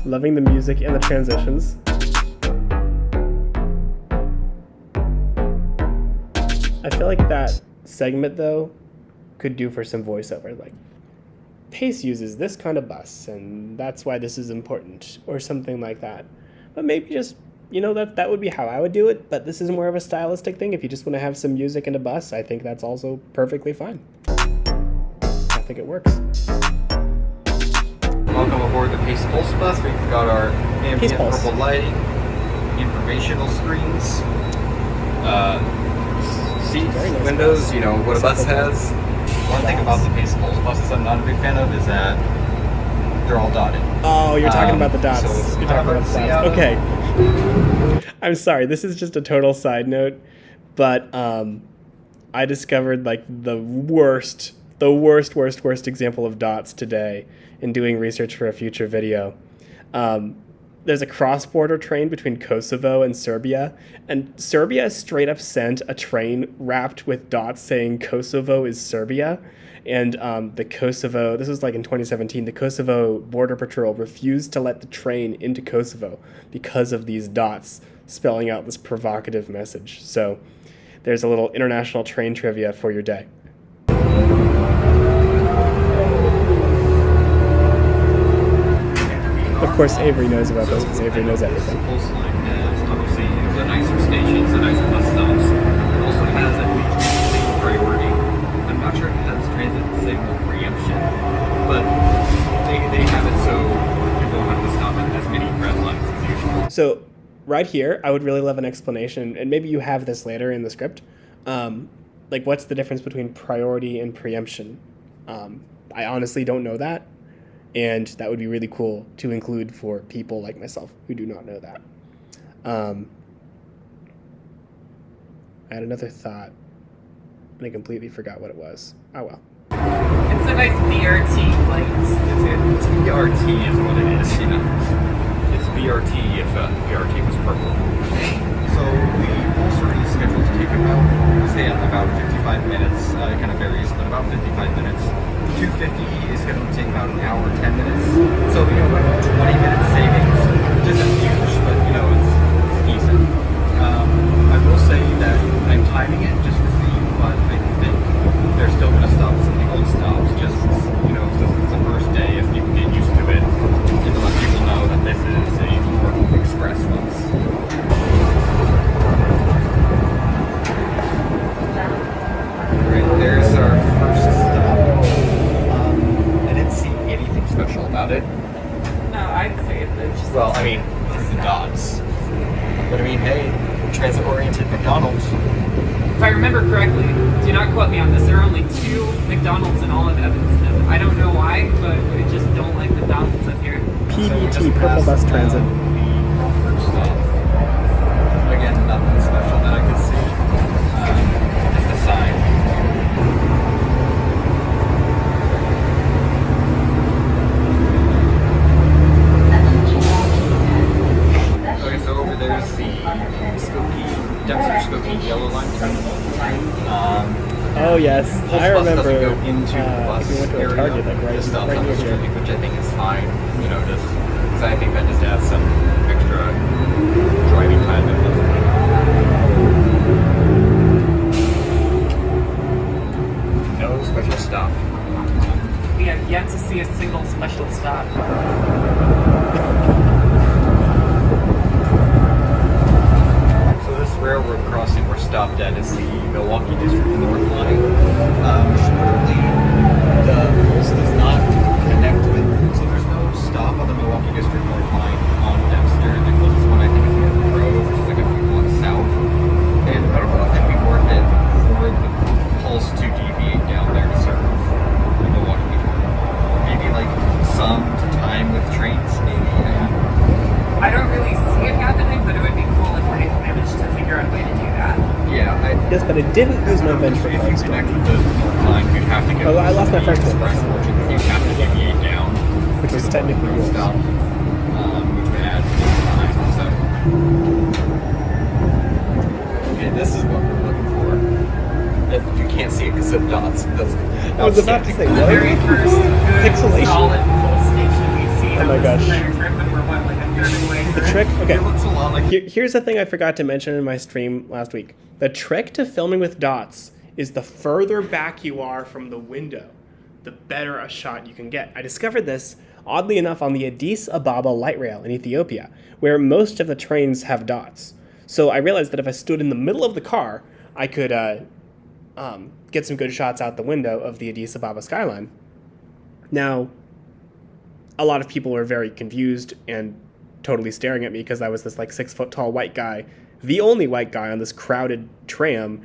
Loving the music and the transitions. I feel like that segment, though, could do for some voiceover. Like, Pace uses this kind of bus, and that's why this is important, or something like that. But maybe just, that would be how I would do it, but this is more of a stylistic thing. If you just want to have some music and a bus, I think that's also perfectly fine. I think it works. Welcome aboard the Pace Pulse bus. We've got our ambient purple lighting, informational screens, seats, Very nice windows, bus. you know, what a bus has. One thing about the Paceables buses I'm not a big fan of is that they're all dotted. Oh, you're talking about the dots. So it's You're kind talking of about the hard to see dots. out of. Okay. I'm sorry. This is just a total side note, but I discovered like the worst example of dots today in doing research for a future video. There's a cross-border train between Kosovo and Serbia, and Serbia straight up sent a train wrapped with dots saying Kosovo is Serbia. And the Kosovo, this was like in 2017, the Kosovo Border Patrol refused to let the train into Kosovo because of these dots spelling out this provocative message. So there's a little international train trivia for your day. Of course, Avery knows about this because Avery knows everything. Pulse line has obviously the nicer stations, the nicer bus stops. It also has at least single priority. I'm not sure if it has transit signal preemption, but they have it so you don't have to stop at as many red lights as usual. So right here, I would really love an explanation, and maybe you have this later in the script. Like, what's the difference between priority and preemption? I honestly don't know that. And that would be really cool to include for people like myself who do not know that. I had another thought, and I completely forgot what it was. Oh well. It's a nice BRT light. It's BRT is what it is, you know. It's BRT if BRT was purple. So the pulse rate is scheduled to take about 55 minutes. It kind of varies, but about 55 minutes. 250 is scheduled to take about an hour, 10 minutes. So, you know, about 20 minutes savings, which isn't huge, but, you know, it's decent. I will say that I'm timing it just to see, but I think they're still going to stop some of the old stops, just, you know, since it's the first day, as people get used to it, and to let people know that this is a more express bus. Right, there's our first stop. I didn't see anything special about it. No, I'd say it's just. Well, I mean, through the dots. But I mean, hey, transit-oriented McDonald's. If I remember correctly, do not quote me on this, there are only 2 McDonald's in all of Evanston. I don't know why, but we just don't like McDonald's up here. PBT, Purple Bus Transit. First stop. Again, nothing special that I could see. Just a sign. Okay, so over there's the Dempster-Skokie yellow line terminal. Oh yes, I Pulse bus remember. doesn't go into the bus we went to a area. Target like It just stops right on near the here. street, which I think is fine. You know, just because I think that just adds some extra driving time. No special stop. We have yet to see a single special stop. So this railroad crossing we're stopped at is the Milwaukee District North Line. Shortly, the pulse does not connect with, so there's no stop on the Milwaukee District North Line on Dempster. The closest one I think is North Grove, which is like a few blocks south. And I don't know if it'd be worth it for the pulse to deviate down there to serve the Milwaukee District. Maybe like some to time with trains, maybe. I don't really see it happening, but it would be cool if I managed to figure out a way to do that. Yeah, Yes, but I didn't lose my venture. If you connect with the North Line, you'd have to get. Oh, I lost my first one. You'd have to deviate down, which was technically yours. Stop, which would add time. So, okay, this is what we're looking for. If you can't see it because of dots. I was about to say, The very first good Pixelation. solid pulse station we see. Oh my gosh. The The trick, okay. It looks a lot like. Here's the thing I forgot to mention in my stream last week. The trick to filming with dots is the further back you are from the window, the better a shot you can get. I discovered this, oddly enough, on the Addis Ababa light rail in Ethiopia, where most of the trains have dots. So I realized that if I stood in the middle of the car, I could get some good shots out the window of the Addis Ababa skyline. Now, a lot of people were very confused and totally staring at me because I was this like 6 foot tall white guy, the only white guy on this crowded tram,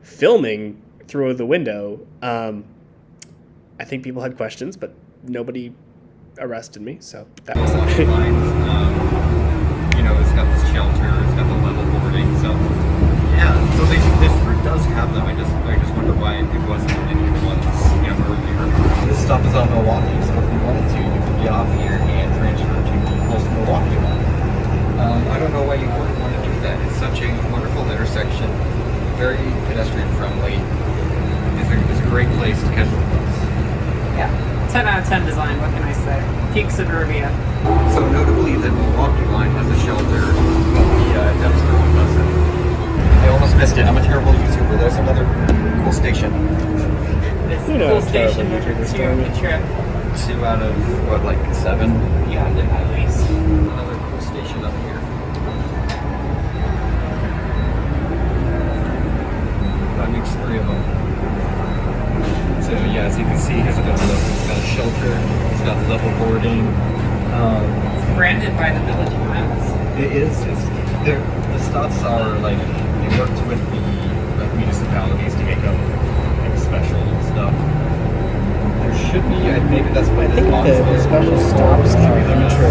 filming through the window, I think people had questions, but nobody arrested me, so that was Wash lines, you know, it's got this shelter, it's got the level boarding, so yeah. So this route does have them. I just wonder why it wasn't in any of the ones, you know, earlier. This stop is on Milwaukee, so if you wanted to, you could get off here and transfer to the Pulse Milwaukee line. I don't know why you wouldn't want to do that. It's such a wonderful intersection, very pedestrian friendly. It's a great place to catch the bus. Yeah. 10 out of 10 design, what can I say? Peak suburbia. So notably, the Milwaukee line has a shelter, but the Dempster one doesn't. I almost missed it. I'm a terrible YouTuber. There's another cool station. This cool station number 2 of the trip. 2 out of, what, like 7? Yeah, at least. Another cool station up here. That makes 3 of them. So yeah, as you can see, here's got a shelter, it's got level boarding. It's branded by the Village Miles. It is. The stops are like, they worked with the municipalities to make up like special stuff. There should be, maybe that's why I think the special stops are future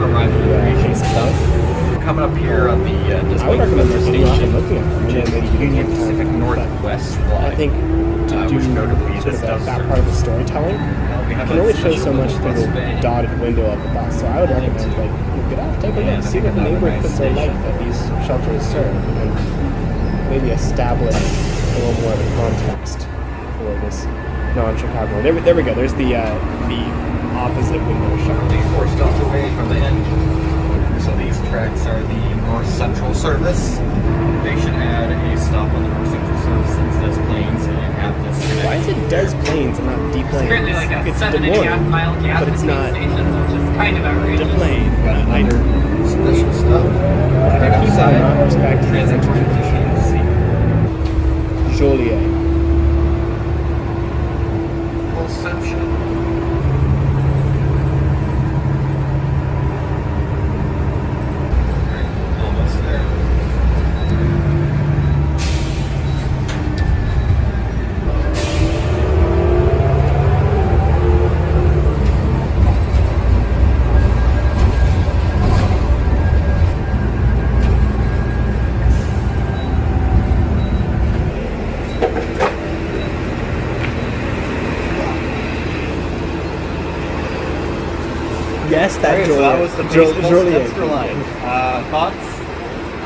arrival region stuff. Coming up here on the I would recommend looking station, at which is the Union Pacific Northwest line. I think to do which notably sort this of does that serve. part of the storytelling, We you have can a only show special so much through bus the bay. dotted window of the bus. So I would recommend, like, you get off, take a look, see what the neighborhoods are like that these shelters serve, and maybe establish a little more of a context for this non-Chicago. There we go. There's the opposite window shot. These 4 stops away from the end. So these tracks are the North Central service. They should add a stop on the North Central service since Des Plaines and have this. Why is it Des Plaines and not D Plaines? It's currently like a It's 7.5 mile gap but it's between not stations, which is kind of outrageous. Des Plaines. Got another special stop. Right outside not respect transit transition. Joliet. Pulseception. Almost there. Yes, that Okay, so that was the baseball Joliet. Dempster line. Thoughts?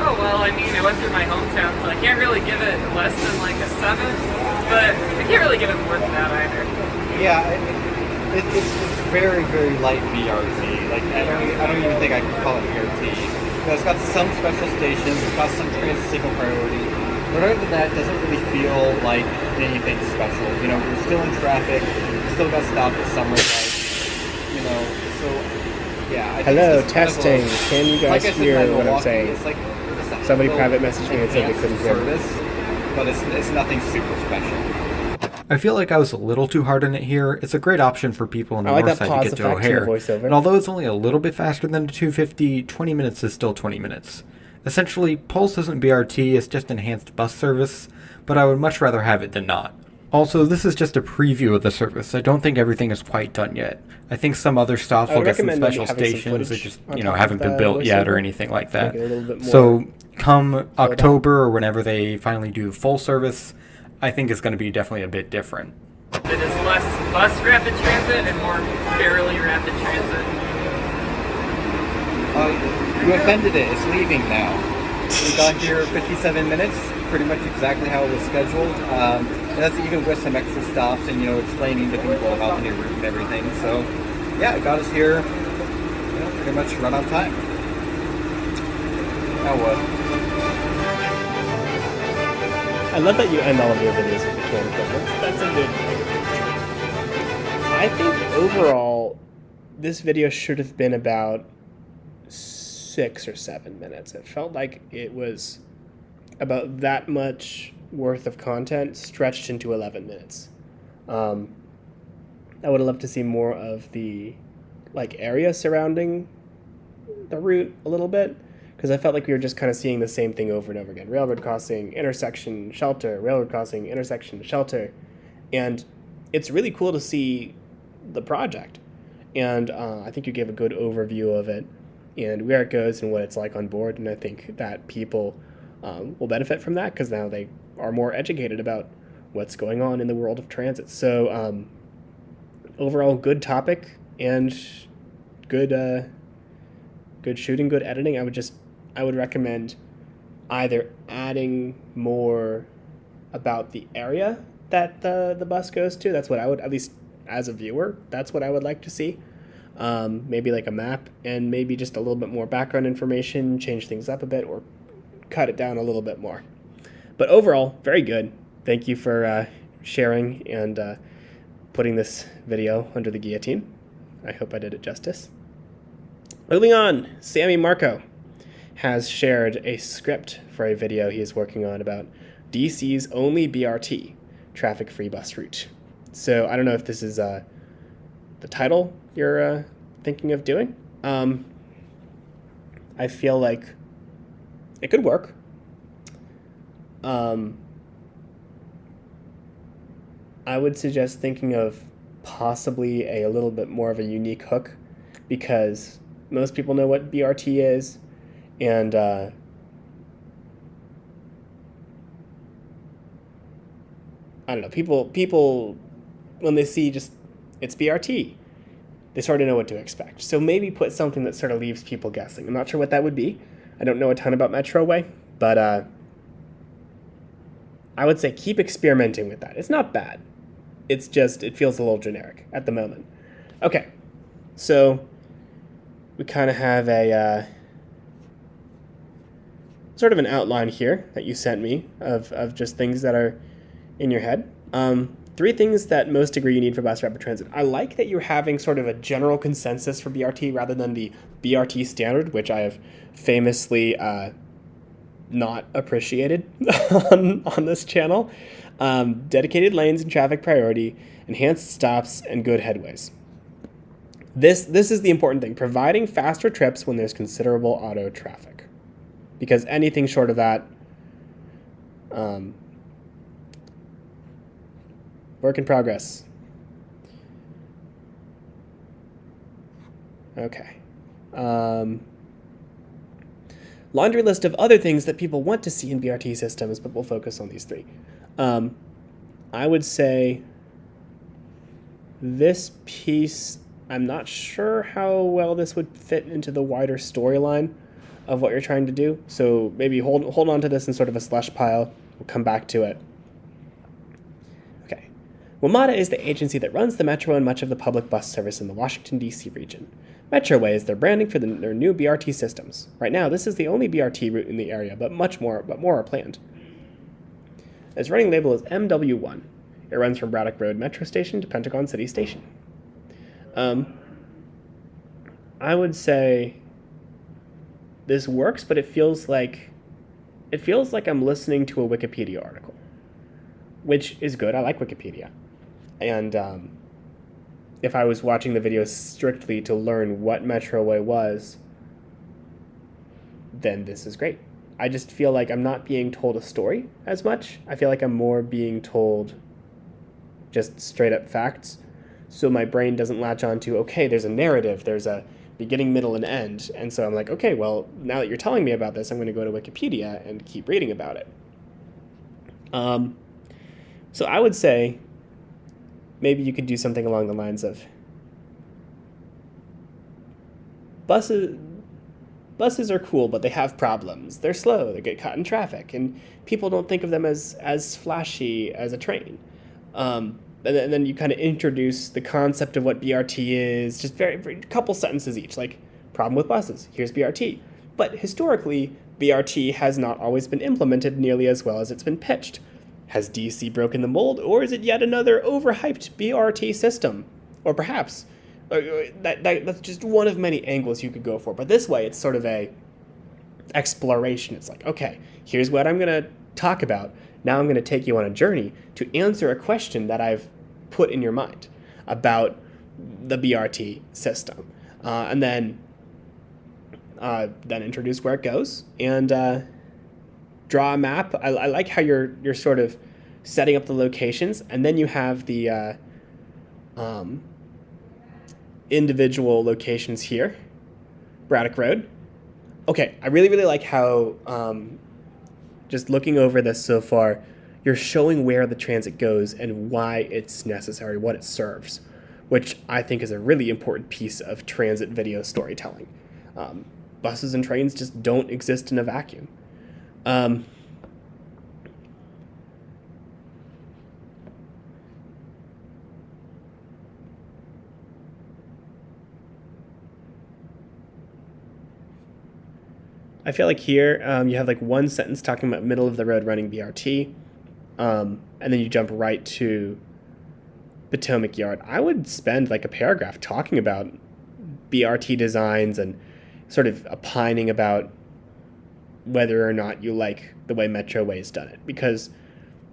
Oh, well, I mean, it went through my hometown, so I can't really give it less than like a 7, but I can't really give it more than that either. Yeah, it's very, very light BRT. Like, I don't even think I could call it BRT. You know, it's got some special stations, it's got some transit signal priority. But other than that, it doesn't really feel like anything special. You know, we're still in traffic, we still got stopped at some red lights, you know, so yeah. I think Hello, it's just kind of testing. a- Can you guys like I said, hear by what I'm Milwaukee, saying? It's like just a Somebody little private messaged me and said they couldn't enhanced hear me. service, but it's nothing super special. I feel like I was a little too hard on it here. It's a great option for people on the I like north that side to pause get to effect in the O'Hare. voiceover. And although it's only a little bit faster than the 250, 20 minutes is still 20 minutes. Essentially, Pulse isn't BRT, it's just enhanced bus service, but I would much rather have it than not. Also, this is just a preview of the service. I don't think everything is quite done yet. I think some other stops I will would get some recommend maybe special having some stations that footage just, on you know, top haven't of been built yet or voiceover. anything like Make that. it a little bit more So, come October or whenever they finally do full service, I think it's going to be definitely a bit different. It is less bus rapid transit and more barely rapid transit. You offended it. It's leaving now. We got here 57 minutes, pretty much exactly how it was scheduled. And that's even with some extra stops and, you know, explaining to people about the new route and everything. So, yeah, it got us here, you know, pretty much right on time. Now what? I love that you end all of your videos with the can clip. That's a good feature. I think overall, this video should have been about 6 or 7 minutes. It felt like it was about that much worth of content stretched into 11 minutes. I would have loved to see more of the area surrounding the route a little bit, because I felt like we were just kind of seeing the same thing over and over again. Railroad crossing, intersection, shelter, railroad crossing, intersection, shelter. And it's really cool to see the project. And I think you gave a good overview of it and where it goes and what it's like on board. And I think that people will benefit from that because now they are more educated about what's going on in the world of transit. So overall, good topic and good shooting, good editing. I would recommend either adding more about the area that the bus goes to. That's what I would, at least as a viewer, that's what I would like to see. Maybe like a map and maybe just a little bit more background information, change things up a bit or cut it down a little bit more. But overall, very good. Thank you for sharing and putting this video under the guillotine. I hope I did it justice. Moving on, Sammy Marco has shared a script for a video he is working on about DC's only BRT, traffic-free bus route. So I don't know if this is the title you're thinking of doing. I feel like it could work. I would suggest thinking of possibly a little bit more of a unique hook because most people know what BRT is, and I don't know, people when they see just it's BRT, they sort of know what to expect. So maybe put something that sort of leaves people guessing. I'm not sure what that would be. I don't know a ton about Metroway, but I would say keep experimenting with that. It's not bad. It's just, it feels a little generic at the moment. Okay, so we kind of have a sort of an outline here that you sent me of just things that are in your head. 3 things that most agree you need for bus rapid transit. I like that you're having sort of a general consensus for BRT rather than the BRT standard, which I have famously not appreciated on this channel. Dedicated lanes and traffic priority, enhanced stops, and good headways. This is the important thing, providing faster trips when there's considerable auto traffic. Because anything short of that, work in progress. Okay. Laundry list of other things that people want to see in BRT systems, but we'll focus on these 3. I would say this piece, I'm not sure how well this would fit into the wider storyline of what you're trying to do. So maybe hold on to this in sort of a slush pile. We'll come back to it. Okay. WMATA is the agency that runs the Metro and much of the public bus service in the Washington, D.C. region. Metroway is their branding for their new BRT systems. Right now, this is the only BRT route in the area, but more are planned. Its running label is MW1. It runs from Braddock Road Metro Station to Pentagon City Station. I would say this works, but it feels like I'm listening to a Wikipedia article, which is good. I like Wikipedia. And if I was watching the video strictly to learn what Metroway was, then this is great. I just feel like I'm not being told a story as much. I feel like I'm more being told just straight up facts. So my brain doesn't latch on to, okay, there's a narrative, there's a beginning, middle, and end. And so I'm like, okay, well, now that you're telling me about this, I'm going to go to Wikipedia and keep reading about it. So I would say maybe you could do something along the lines of buses are cool, but they have problems. They're slow, they get caught in traffic, and people don't think of them as flashy as a train. And then you kind of introduce the concept of what BRT is, just very couple sentences each, like, problem with buses, here's BRT. But historically, BRT has not always been implemented nearly as well as it's been pitched. Has DC broken the mold, or is it yet another overhyped BRT system? Or perhaps, that's just one of many angles you could go for. But this way, it's sort of a exploration. It's like, okay, here's what I'm going to talk about. Now I'm going to take you on a journey to answer a question that I've put in your mind about the BRT system. And then then introduce where it goes, and draw a map. I like how you're sort of setting up the locations, and then you have the individual locations here. Braddock Road. Okay, I really like how just looking over this so far, you're showing where the transit goes and why it's necessary, what it serves, which I think is a really important piece of transit video storytelling. Buses and trains just don't exist in a vacuum. I feel like here you have like one sentence talking about middle of the road running BRT, and then you jump right to Potomac Yard. I would spend like a paragraph talking about BRT designs and sort of opining about whether or not you like the way Metroway's done it, because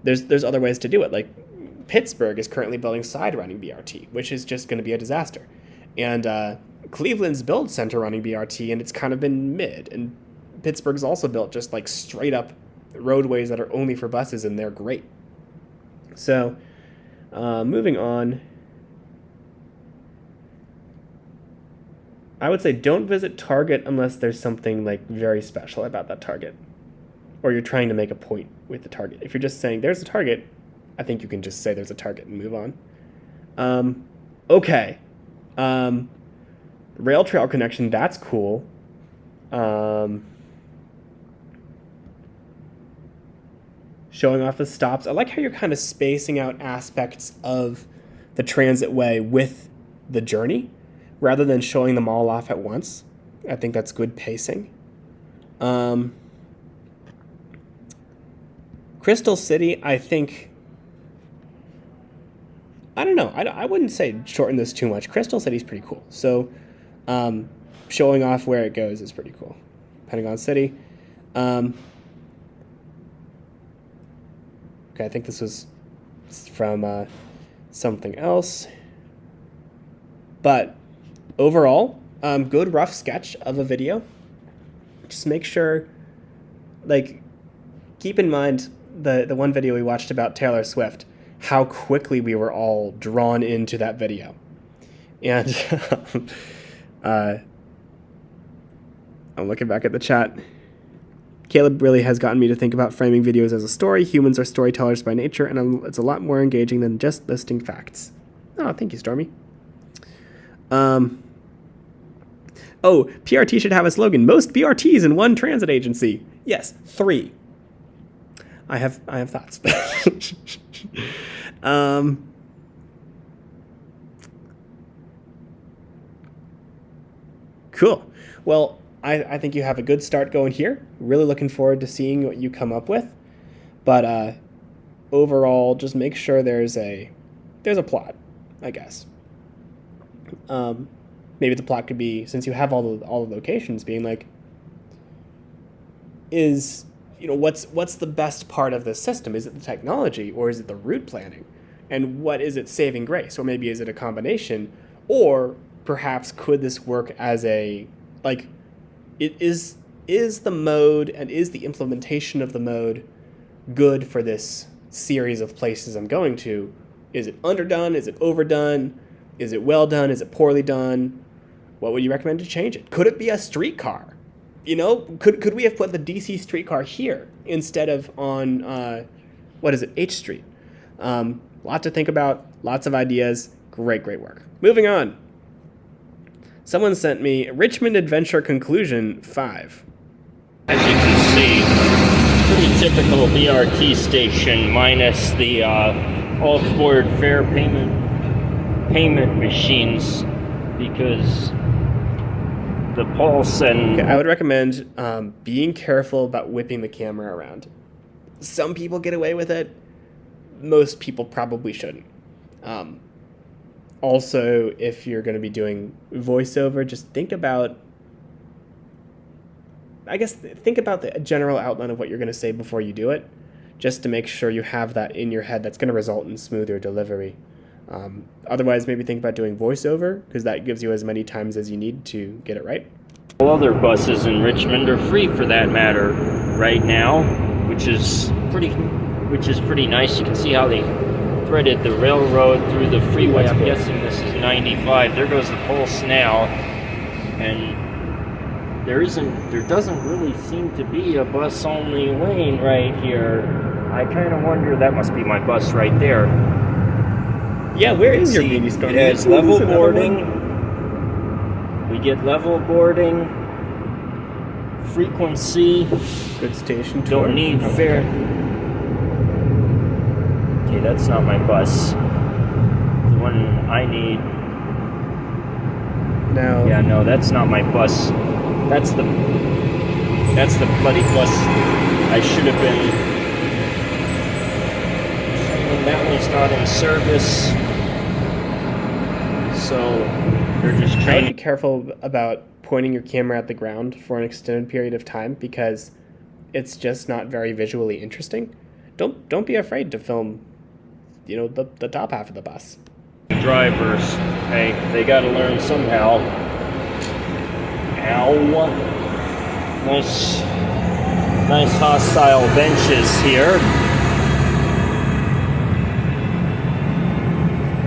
there's other ways to do it. Like Pittsburgh is currently building side running BRT, which is just going to be a disaster, and Cleveland's built center running BRT, and it's kind of been mid. And Pittsburgh's also built just like straight up roadways that are only for buses, and they're great. So, moving on, I would say don't visit Target unless there's something like very special about that Target, or you're trying to make a point with the Target. If you're just saying there's a Target, I think you can just say there's a Target and move on. Okay. Rail trail connection, that's cool. Showing off the stops. I like how you're kind of spacing out aspects of the transit way with the journey rather than showing them all off at once. I think that's good pacing. Crystal City, I think, I don't know. I wouldn't say shorten this too much. Crystal City's pretty cool. So showing off where it goes is pretty cool. Pentagon City. Okay, I think this was from something else. But overall, good rough sketch of a video. Just make sure, like, keep in mind the one video we watched about Taylor Swift, how quickly we were all drawn into that video. And I'm looking back at the chat. Caleb really has gotten me to think about framing videos as a story. Humans are storytellers by nature, and it's a lot more engaging than just listing facts. Oh, thank you, Stormy. Oh, PRT should have a slogan. Most BRTs in one transit agency. Yes, 3. I have thoughts. Cool. Well, I think you have a good start going here. Really looking forward to seeing what you come up with. But overall, just make sure there's a plot, I guess. Maybe the plot could be, since you have all the locations, being like, what's the best part of this system? Is it the technology, or is it the route planning? And what is it saving grace? Or maybe is it a combination? Or perhaps could this work as a, like, it is the mode and is the implementation of the mode good for this series of places I'm going to? Is it underdone? Is it overdone? Is it well done? Is it poorly done? What would you recommend to change it? Could it be a streetcar? Could we have put the DC streetcar here instead of on, H Street? Lot to think about, lots of ideas. Great work. Moving on. Someone sent me Richmond Adventure Conclusion 5. As you can see, pretty typical BRT station minus the all-aboard fare payment machines, because the pulse and... Okay, I would recommend being careful about whipping the camera around. Some people get away with it. Most people probably shouldn't. Also, if you're going to be doing voiceover, just think about the general outline of what you're going to say before you do it, just to make sure you have that in your head. That's going to result in smoother delivery. Otherwise, maybe think about doing voiceover, because that gives you as many times as you need to get it right. All other buses in Richmond are free for that matter right now, which is pretty nice. You can see how they threaded the railroad through the freeway. I'm guessing this is 95. There goes the Pulse now, and there doesn't really seem to be a bus only lane right here. I kind of wonder, that must be my bus right there. Yeah, where is your baby stone? It has level boarding. We get level boarding. Frequency. Good station tour. Don't need fare. Okay, that's not my bus. The one I need. No. Yeah, no, that's not my bus. That's the bloody bus I should have been. That one's not in service. So they're just I trying would be careful about pointing your camera at the ground for an extended period of time because it's just not very visually interesting. Don't be afraid to film, the top half of the bus. Drivers, hey, they got to learn somehow. Ow! Nice hostile benches here.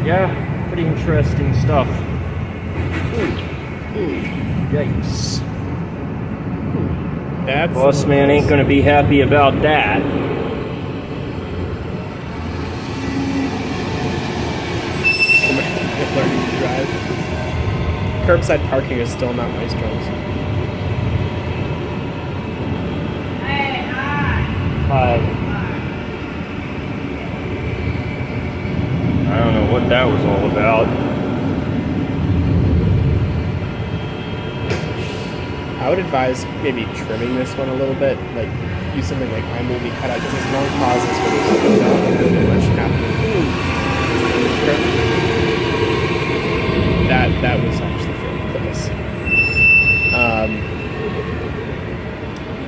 Yeah, pretty interesting stuff. Yikes. Boss man ain't gonna be happy about that. Learning to drive. Curbside parking is still not my strength. Hi. I don't know what that was all about. I would advise maybe trimming this one a little bit, like use something like iMovie cutout because there's long pauses where there's not really much happening. That was actually fairly close.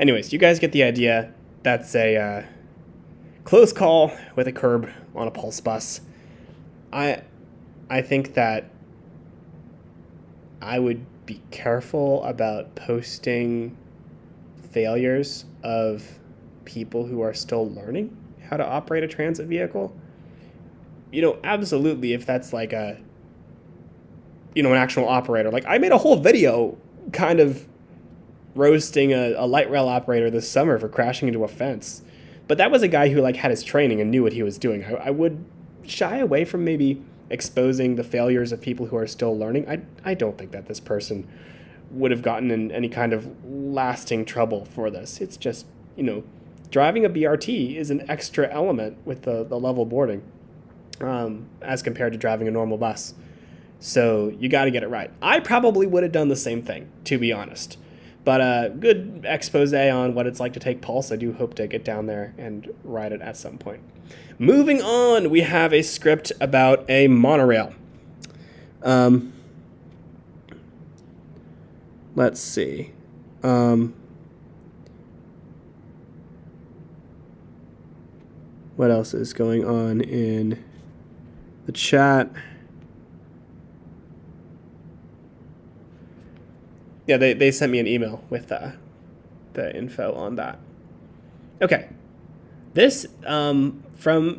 Anyways, you guys get the idea. That's a close call with a curb on a Pulse bus. I think that I would be careful about posting failures of people who are still learning how to operate a transit vehicle. Absolutely, if that's like an actual operator. Like, I made a whole video kind of roasting a light rail operator this summer for crashing into a fence. But that was a guy who had his training and knew what he was doing. I would shy away from maybe exposing the failures of people who are still learning. I don't think that this person would have gotten in any kind of lasting trouble for this. It's just, driving a BRT is an extra element with the level boarding as compared to driving a normal bus. So you got to get it right. I probably would have done the same thing, to be honest. But good expose on what it's like to take Pulse. I do hope to get down there and ride it at some point. Moving on, we have a script about a monorail. Let's see. What else is going on in the chat? Yeah, they sent me an email with the info on that. Okay. This, from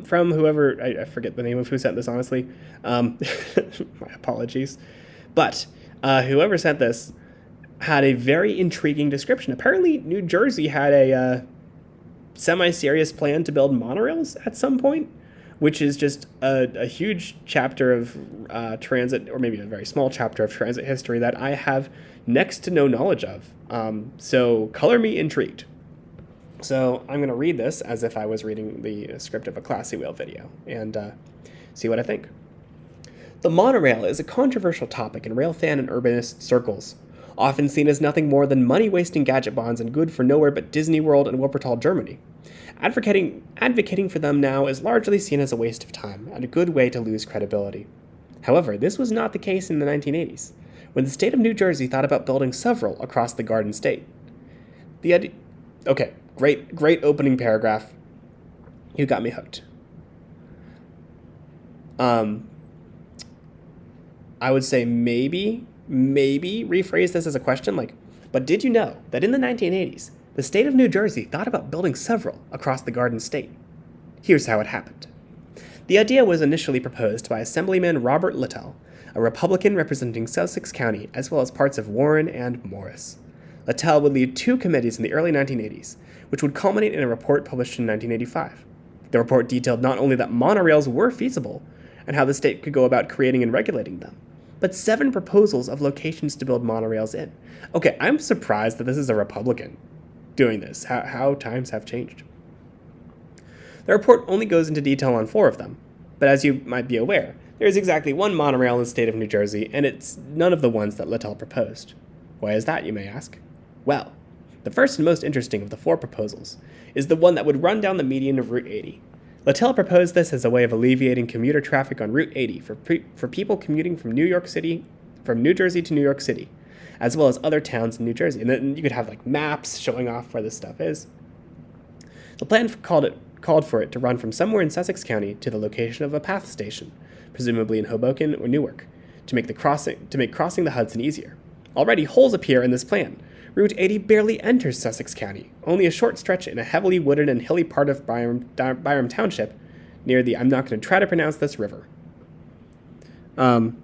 whoever, I forget the name of who sent this, honestly. My apologies. But whoever sent this had a very intriguing description. Apparently, New Jersey had a semi-serious plan to build monorails at some point, which is just a huge chapter of transit, or maybe a very small chapter of transit history that I have next to no knowledge of. So color me intrigued. So I'm going to read this as if I was reading the script of a Classy Whale video and see what I think. The monorail is a controversial topic in rail fan and urbanist circles, often seen as nothing more than money-wasting gadget bonds and good for nowhere but Disney World and Wuppertal, Germany. Advocating for them now is largely seen as a waste of time and a good way to lose credibility. However, this was not the case in the 1980s, when the state of New Jersey thought about building several across the Garden State. Okay, great opening paragraph. You got me hooked. I would say maybe rephrase this as a question, like, But did you know that in the 1980s, the state of New Jersey thought about building several across the Garden State? Here's how it happened. The idea was initially proposed by Assemblyman Robert Littell, a Republican representing Sussex County as well as parts of Warren and Morris. Littell would lead 2 committees in the early 1980s, which would culminate in a report published in 1985. The report detailed not only that monorails were feasible and how the state could go about creating and regulating them, but 7 proposals of locations to build monorails in. Okay, I'm surprised that this is a Republican doing this, how times have changed. The report only goes into detail on 4 of them, but as you might be aware, there is exactly 1 monorail in the state of New Jersey, and it's none of the ones that Littell proposed. Why is that, you may ask? Well, the first and most interesting of the 4 proposals is the one that would run down the median of Route 80. Littell proposed this as a way of alleviating commuter traffic on Route 80 for people commuting from New Jersey to New York City, as well as other towns in New Jersey. And then you could have like maps showing off where this stuff is. The plan called for it to run from somewhere in Sussex County to the location of a PATH station, presumably in Hoboken or Newark, to make crossing the Hudson easier. Already, holes appear in this plan. Route 80 barely enters Sussex County, only a short stretch in a heavily wooded and hilly part of Byram Township, near the, I'm not going to try to pronounce this, river. I'm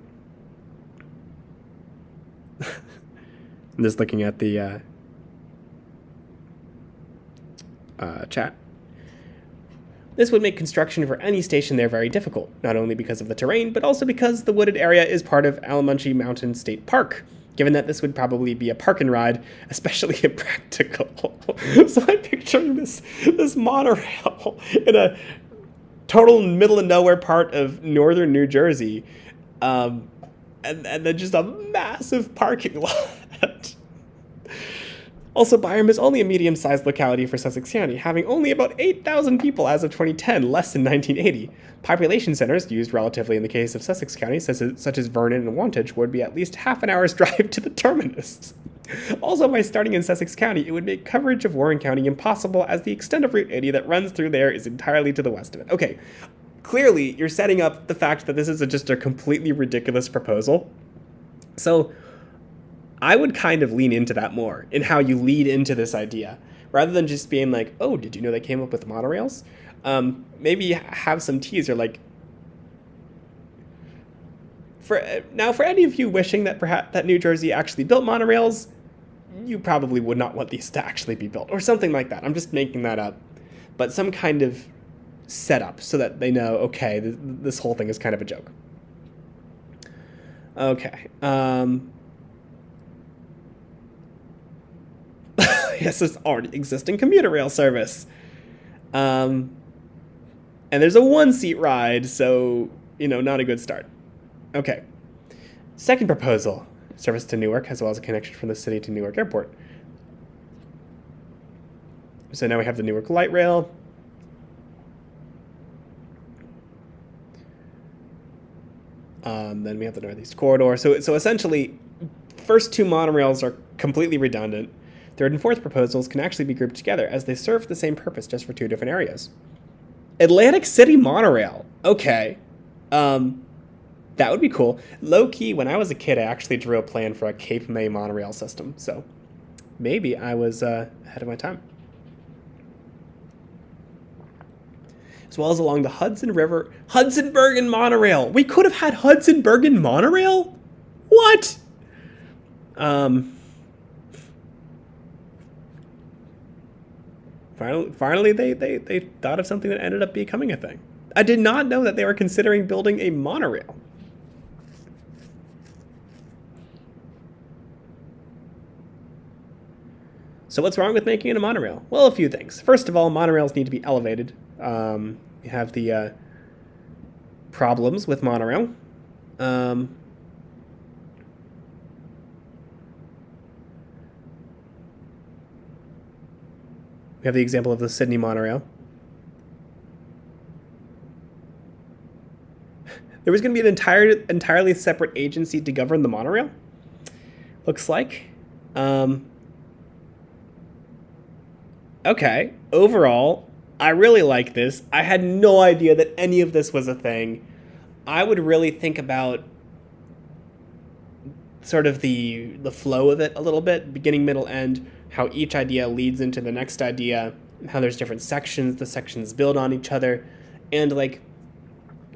just looking at the chat. This would make construction for any station there very difficult, not only because of the terrain, but also because the wooded area is part of Alamunchee Mountain State Park, given that this would probably be a park and ride, especially impractical. So I'm picturing this monorail in a total middle of nowhere part of northern New Jersey, and then just a massive parking lot. Also, Byram is only a medium-sized locality for Sussex County, having only about 8,000 people as of 2010, less than 1980. Population centers, used relatively in the case of Sussex County, such as Vernon and Wantage, would be at least half an hour's drive to the terminus. Also, by starting in Sussex County, it would make coverage of Warren County impossible, as the extent of Route 80 that runs through there is entirely to the west of it. Okay, clearly, you're setting up the fact that this is just a completely ridiculous proposal. So I would kind of lean into that more in how you lead into this idea, rather than just being like, oh, did you know they came up with monorails? Maybe have some teaser, like, for any of you wishing that perhaps that New Jersey actually built monorails, you probably would not want these to actually be built, or something like that. I'm just making that up, but some kind of setup so that they know, okay, this whole thing is kind of a joke. Okay. Yes, there's already existing commuter rail service. And there's a 1-seat ride, so, not a good start. Okay. Second proposal, service to Newark, as well as a connection from the city to Newark Airport. So now we have the Newark Light Rail. Then we have the Northeast Corridor. So essentially, first 2 monorails are completely redundant. Third and fourth proposals can actually be grouped together, as they serve the same purpose, just for 2 different areas. Atlantic City Monorail. Okay. That would be cool. Low-key, when I was a kid, I actually drew a plan for a Cape May monorail system, so maybe I was ahead of my time. As well as along the Hudson River. Hudson-Bergen Monorail! We could have had Hudson-Bergen Monorail? What? Finally, they thought of something that ended up becoming a thing. I did not know that they were considering building a monorail. So what's wrong with making it a monorail? Well, a few things. First of all, monorails need to be elevated. You have the problems with monorail. We have the example of the Sydney monorail. There was going to be an entirely separate agency to govern the monorail. Looks like. Okay. Overall, I really like this. I had no idea that any of this was a thing. I would really think about sort of the flow of it a little bit, beginning, middle, end, how each idea leads into the next idea, how there's different sections, the sections build on each other, and like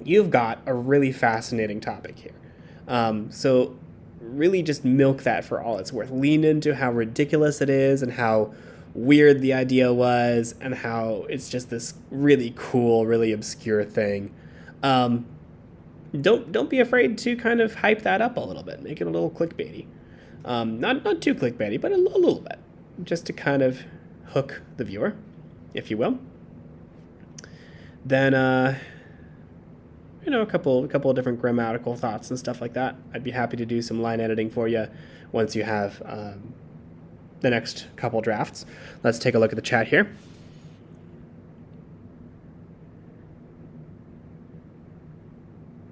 you've got a really fascinating topic here. So really just milk that for all it's worth. Lean into how ridiculous it is and how weird the idea was and how it's just this really cool, really obscure thing. Don't be afraid to kind of hype that up a little bit. Make it a little clickbaity. Not too clickbaity, but a little bit. Just to kind of hook the viewer, if you will. Then, a couple of different grammatical thoughts and stuff like that. I'd be happy to do some line editing for you once you have the next couple drafts. Let's take a look at the chat here.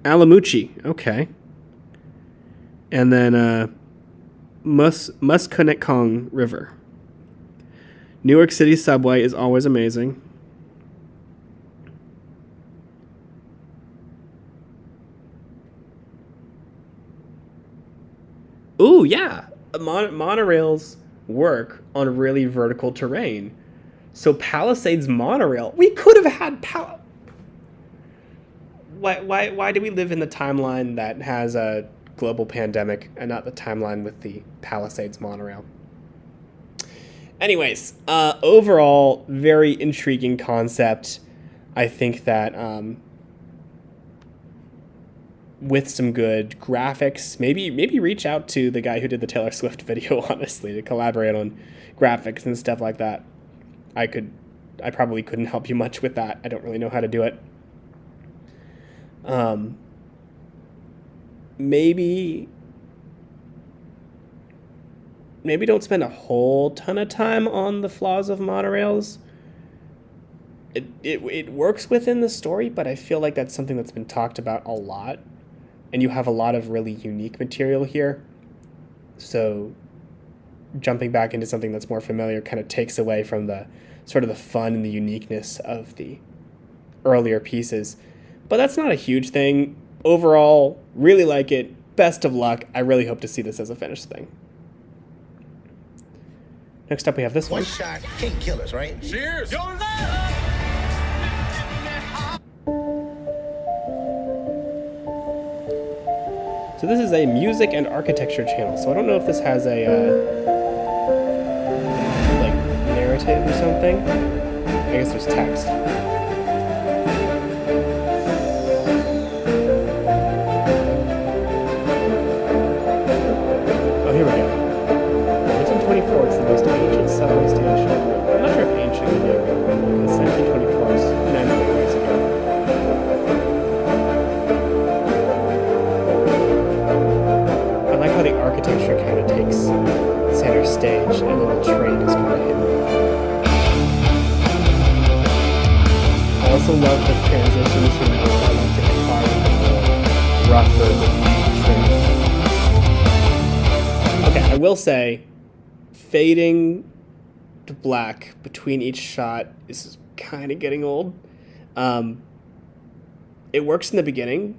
Alamucci, okay. And then Musconetcong River. New York City subway is always amazing. Ooh, yeah. Monorails work on really vertical terrain. So Palisades Monorail. We could have had Why do we live in the timeline that has a global pandemic and not the timeline with the Palisades Monorail? Anyways, overall, very intriguing concept. I think that with some good graphics, maybe reach out to the guy who did the Taylor Swift video, honestly, to collaborate on graphics and stuff like that. I probably couldn't help you much with that. I don't really know how to do it. Maybe don't spend a whole ton of time on the flaws of monorails. It works within the story, but I feel like that's something that's been talked about a lot, and you have a lot of really unique material here. So jumping back into something that's more familiar kind of takes away from the sort of the fun and the uniqueness of the earlier pieces. But that's not a huge thing. Overall, really like it. Best of luck. I really hope to see this as a finished thing. Next up, we have this one. One shot, can't kill us, right? Cheers! So this is a music and architecture channel. So I don't know if this has a like narrative or something. I guess there's text. Here we go. 1924 is the most ancient subway station. I'm not sure if ancient would be a good word, because 1924 is 98 years ago. I like how the architecture kind of takes center stage, and then the train is kind of hidden. I also love the transitions from the dialogue to the car and the rougher the train. Okay, I will say, fading to black between each shot is kind of getting old. It works in the beginning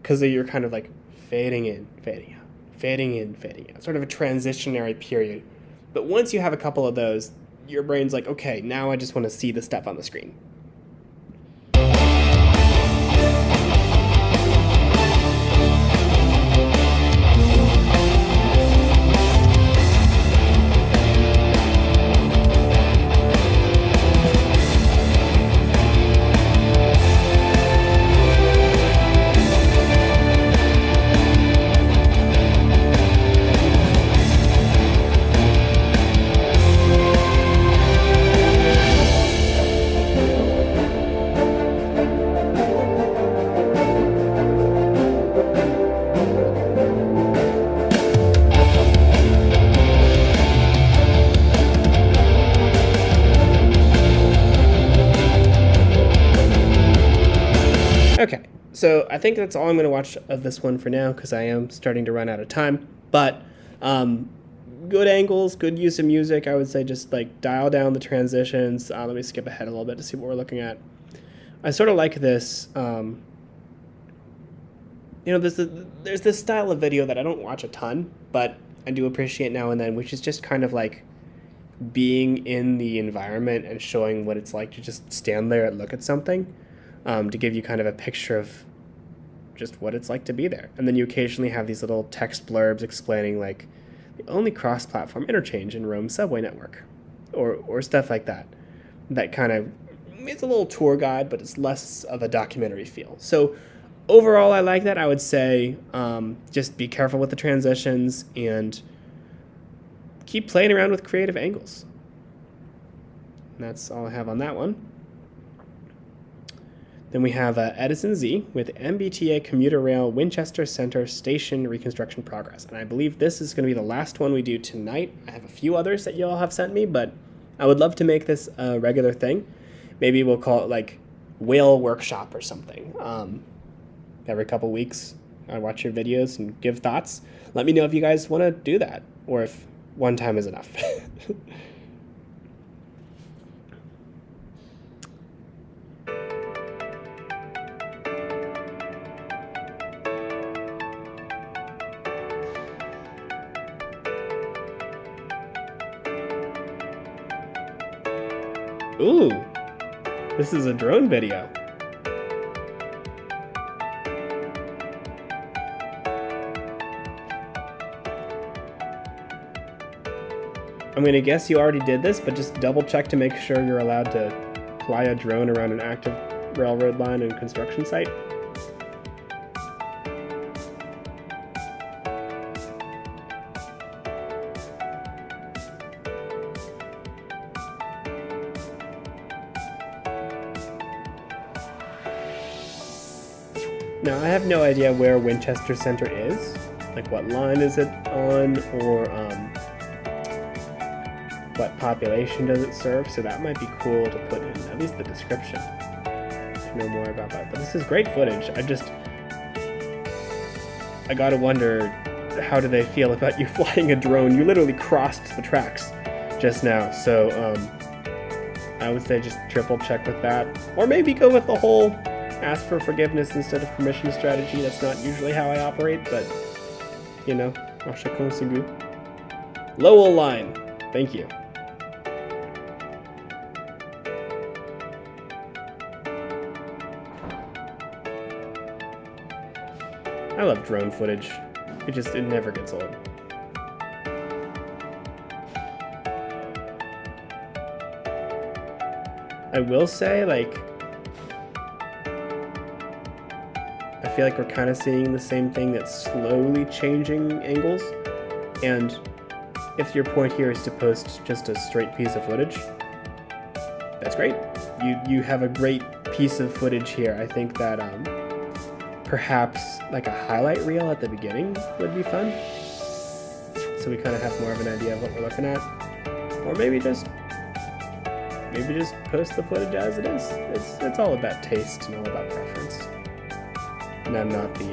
because you're kind of like fading in, fading out, fading in, fading out. Sort of a transitionary period. But once you have a couple of those, your brain's like, okay, now I just want to see the stuff on the screen. Okay, so I think that's all I'm going to watch of this one for now because I am starting to run out of time. But good angles, good use of music. I would say just like dial down the transitions. Let me skip ahead a little bit to see what we're looking at. I sort of like this. Yeah, there's this style of video that I don't watch a ton, but I do appreciate now and then, which is just kind of like being in the environment and showing what it's like to just stand there and look at something, to give you kind of a picture of just what it's like to be there. And then you occasionally have these little text blurbs explaining like the only cross-platform interchange in Rome's subway network, or stuff like that. That kind of, it's a little tour guide, but it's less of a documentary feel. So overall, I like that. I would say just be careful with the transitions and keep playing around with creative angles. And that's all I have on that one. Then we have Edison Z with MBTA Commuter Rail Winchester Center Station Reconstruction Progress. And I believe this is going to be the last one we do tonight. I have a few others that you all have sent me, but I would love to make this a regular thing. Maybe we'll call it like Whale Workshop or something. Every couple weeks, I watch your videos and give thoughts. Let me know if you guys want to do that, or if one time is enough. Ooh, this is a drone video. I'm going to guess you already did this, but just double check to make sure you're allowed to fly a drone around an active railroad line and construction site. Now, I have no idea where Winchester Center is, like what line is it on, or what population does it serve, so that might be cool to put in at least the description to know more about that. But this is great footage. I gotta wonder, how do they feel about you flying a drone? You literally crossed the tracks just now, so I would say just triple check with that, or maybe go with the whole ask for forgiveness instead of permission strategy. That's not usually how I operate, but you know, à chacun ses goûts. Lowell line, thank you. I love drone footage. It never gets old. I will say, like, I feel like we're kind of seeing the same thing that's slowly changing angles. And if your point here is to post just a straight piece of footage, that's great. You have a great piece of footage here. I think that perhaps like a highlight reel at the beginning would be fun, so we kind of have more of an idea of what we're looking at. Or maybe just post the footage as it is. It's all about taste and all about preference. And I'm not the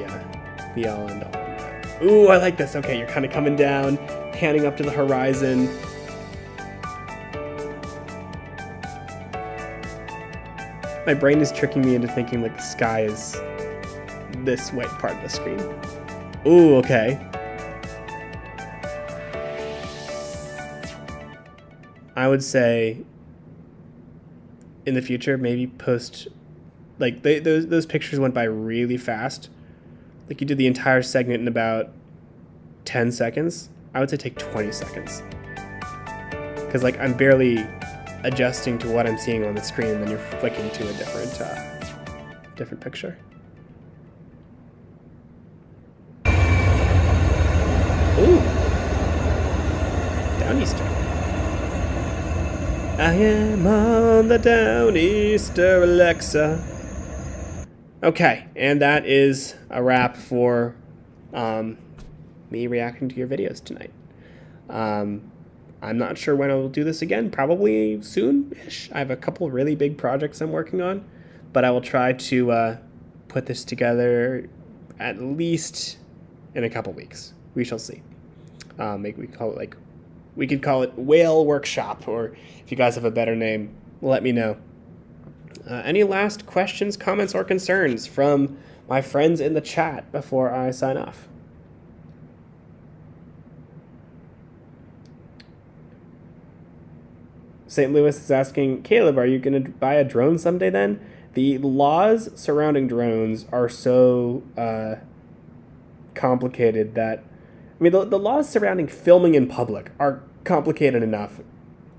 be all and all. Ooh, I like this. Okay, you're kind of coming down, panning up to the horizon. My brain is tricking me into thinking like the sky is this white part of the screen. Ooh, okay. I would say in the future, maybe post, like those pictures went by really fast. Like you did the entire segment in about 10 seconds. I would say take 20 seconds. Because like I'm barely adjusting to what I'm seeing on the screen, and then you're flicking to a different picture. Ooh, Downeaster. I am on the Downeaster, Alexa. Okay, and that is a wrap for me reacting to your videos tonight. I'm not sure when I will do this again, probably soon-ish. I have a couple really big projects I'm working on, but I will try to put this together at least in a couple weeks. We shall see. We could call it Whale Workshop, or if you guys have a better name, let me know. Any last questions, comments, or concerns from my friends in the chat before I sign off. St. Louis is asking, Caleb, are you going to buy a drone someday then? The laws surrounding drones are so complicated that, I mean, the laws surrounding filming in public are complicated enough.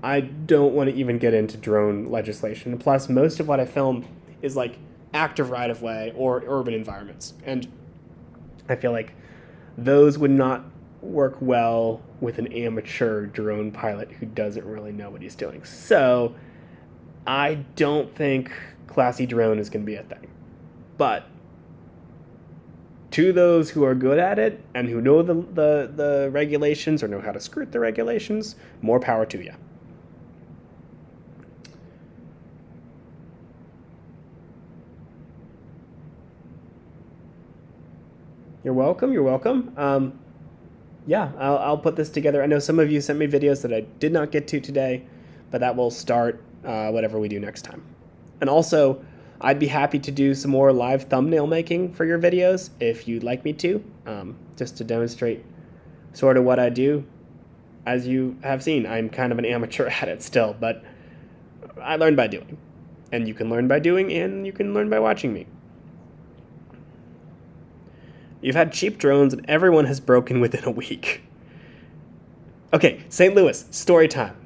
I don't want to even get into drone legislation. Plus, most of what I film is like active right-of-way or urban environments. And I feel like those would not work well with an amateur drone pilot who doesn't really know what he's doing. So I don't think classy drone is going to be a thing. But to those who are good at it and who know the regulations or know how to skirt the regulations, more power to you. You're welcome. You're welcome. Yeah, I'll put this together. I know some of you sent me videos that I did not get to today, but that will start whatever we do next time. And also, I'd be happy to do some more live thumbnail making for your videos if you'd like me to, just to demonstrate sort of what I do. As you have seen, I'm kind of an amateur at it still, but I learn by doing. And you can learn by doing, and you can learn by watching me. You've had cheap drones and everyone has broken within a week. Okay, St. Louis, story time.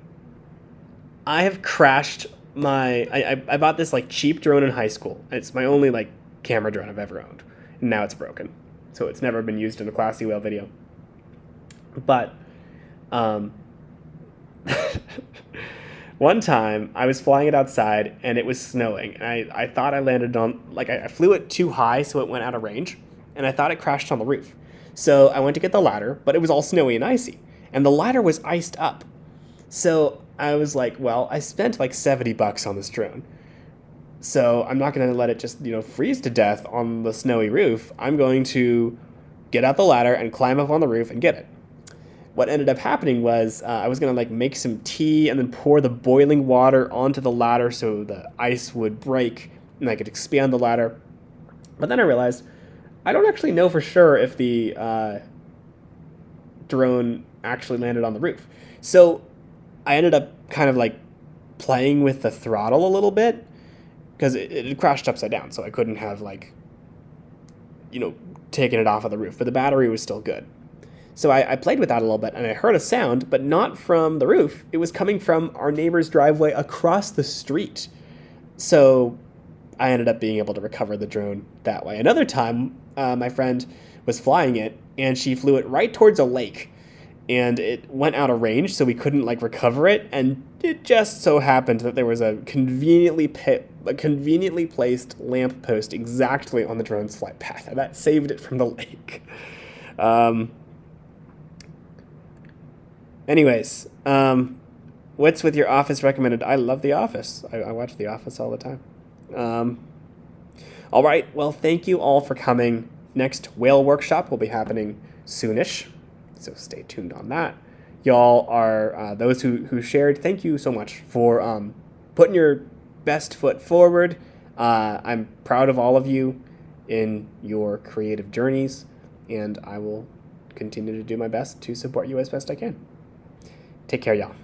I have crashed I bought this like cheap drone in high school. It's my only like camera drone I've ever owned. And now it's broken. So it's never been used in a classy whale video. But one time I was flying it outside and it was snowing. And I thought I landed on, like I flew it too high so it went out of range. And I thought it crashed on the roof. So I went to get the ladder, but it was all snowy and icy. And the ladder was iced up. So I was like, well, I spent like $70 on this drone. So I'm not going to let it just, freeze to death on the snowy roof. I'm going to get out the ladder and climb up on the roof and get it. What ended up happening was I was going to like make some tea and then pour the boiling water onto the ladder so the ice would break and I could expand the ladder. But then I realized I don't actually know for sure if the drone actually landed on the roof. So I ended up kind of like playing with the throttle a little bit because it had crashed upside down. So I couldn't have like, taken it off of the roof, but the battery was still good. So I played with that a little bit and I heard a sound, but not from the roof. It was coming from our neighbor's driveway across the street. So I ended up being able to recover the drone that way. Another time, my friend was flying it, and she flew it right towards a lake, and it went out of range, so we couldn't like recover it. And it just so happened that there was a conveniently placed lamp post exactly on the drone's flight path, and that saved it from the lake. Anyways, what's with your Office recommended? I love The Office. I watch The Office all the time. All right, well, thank you all for coming. Next whale workshop will be happening soonish, so stay tuned on that. Y'all are those who shared. Thank you so much for putting your best foot forward. I'm proud of all of you in your creative journeys, and I will continue to do my best to support you as best I can. Take care, y'all.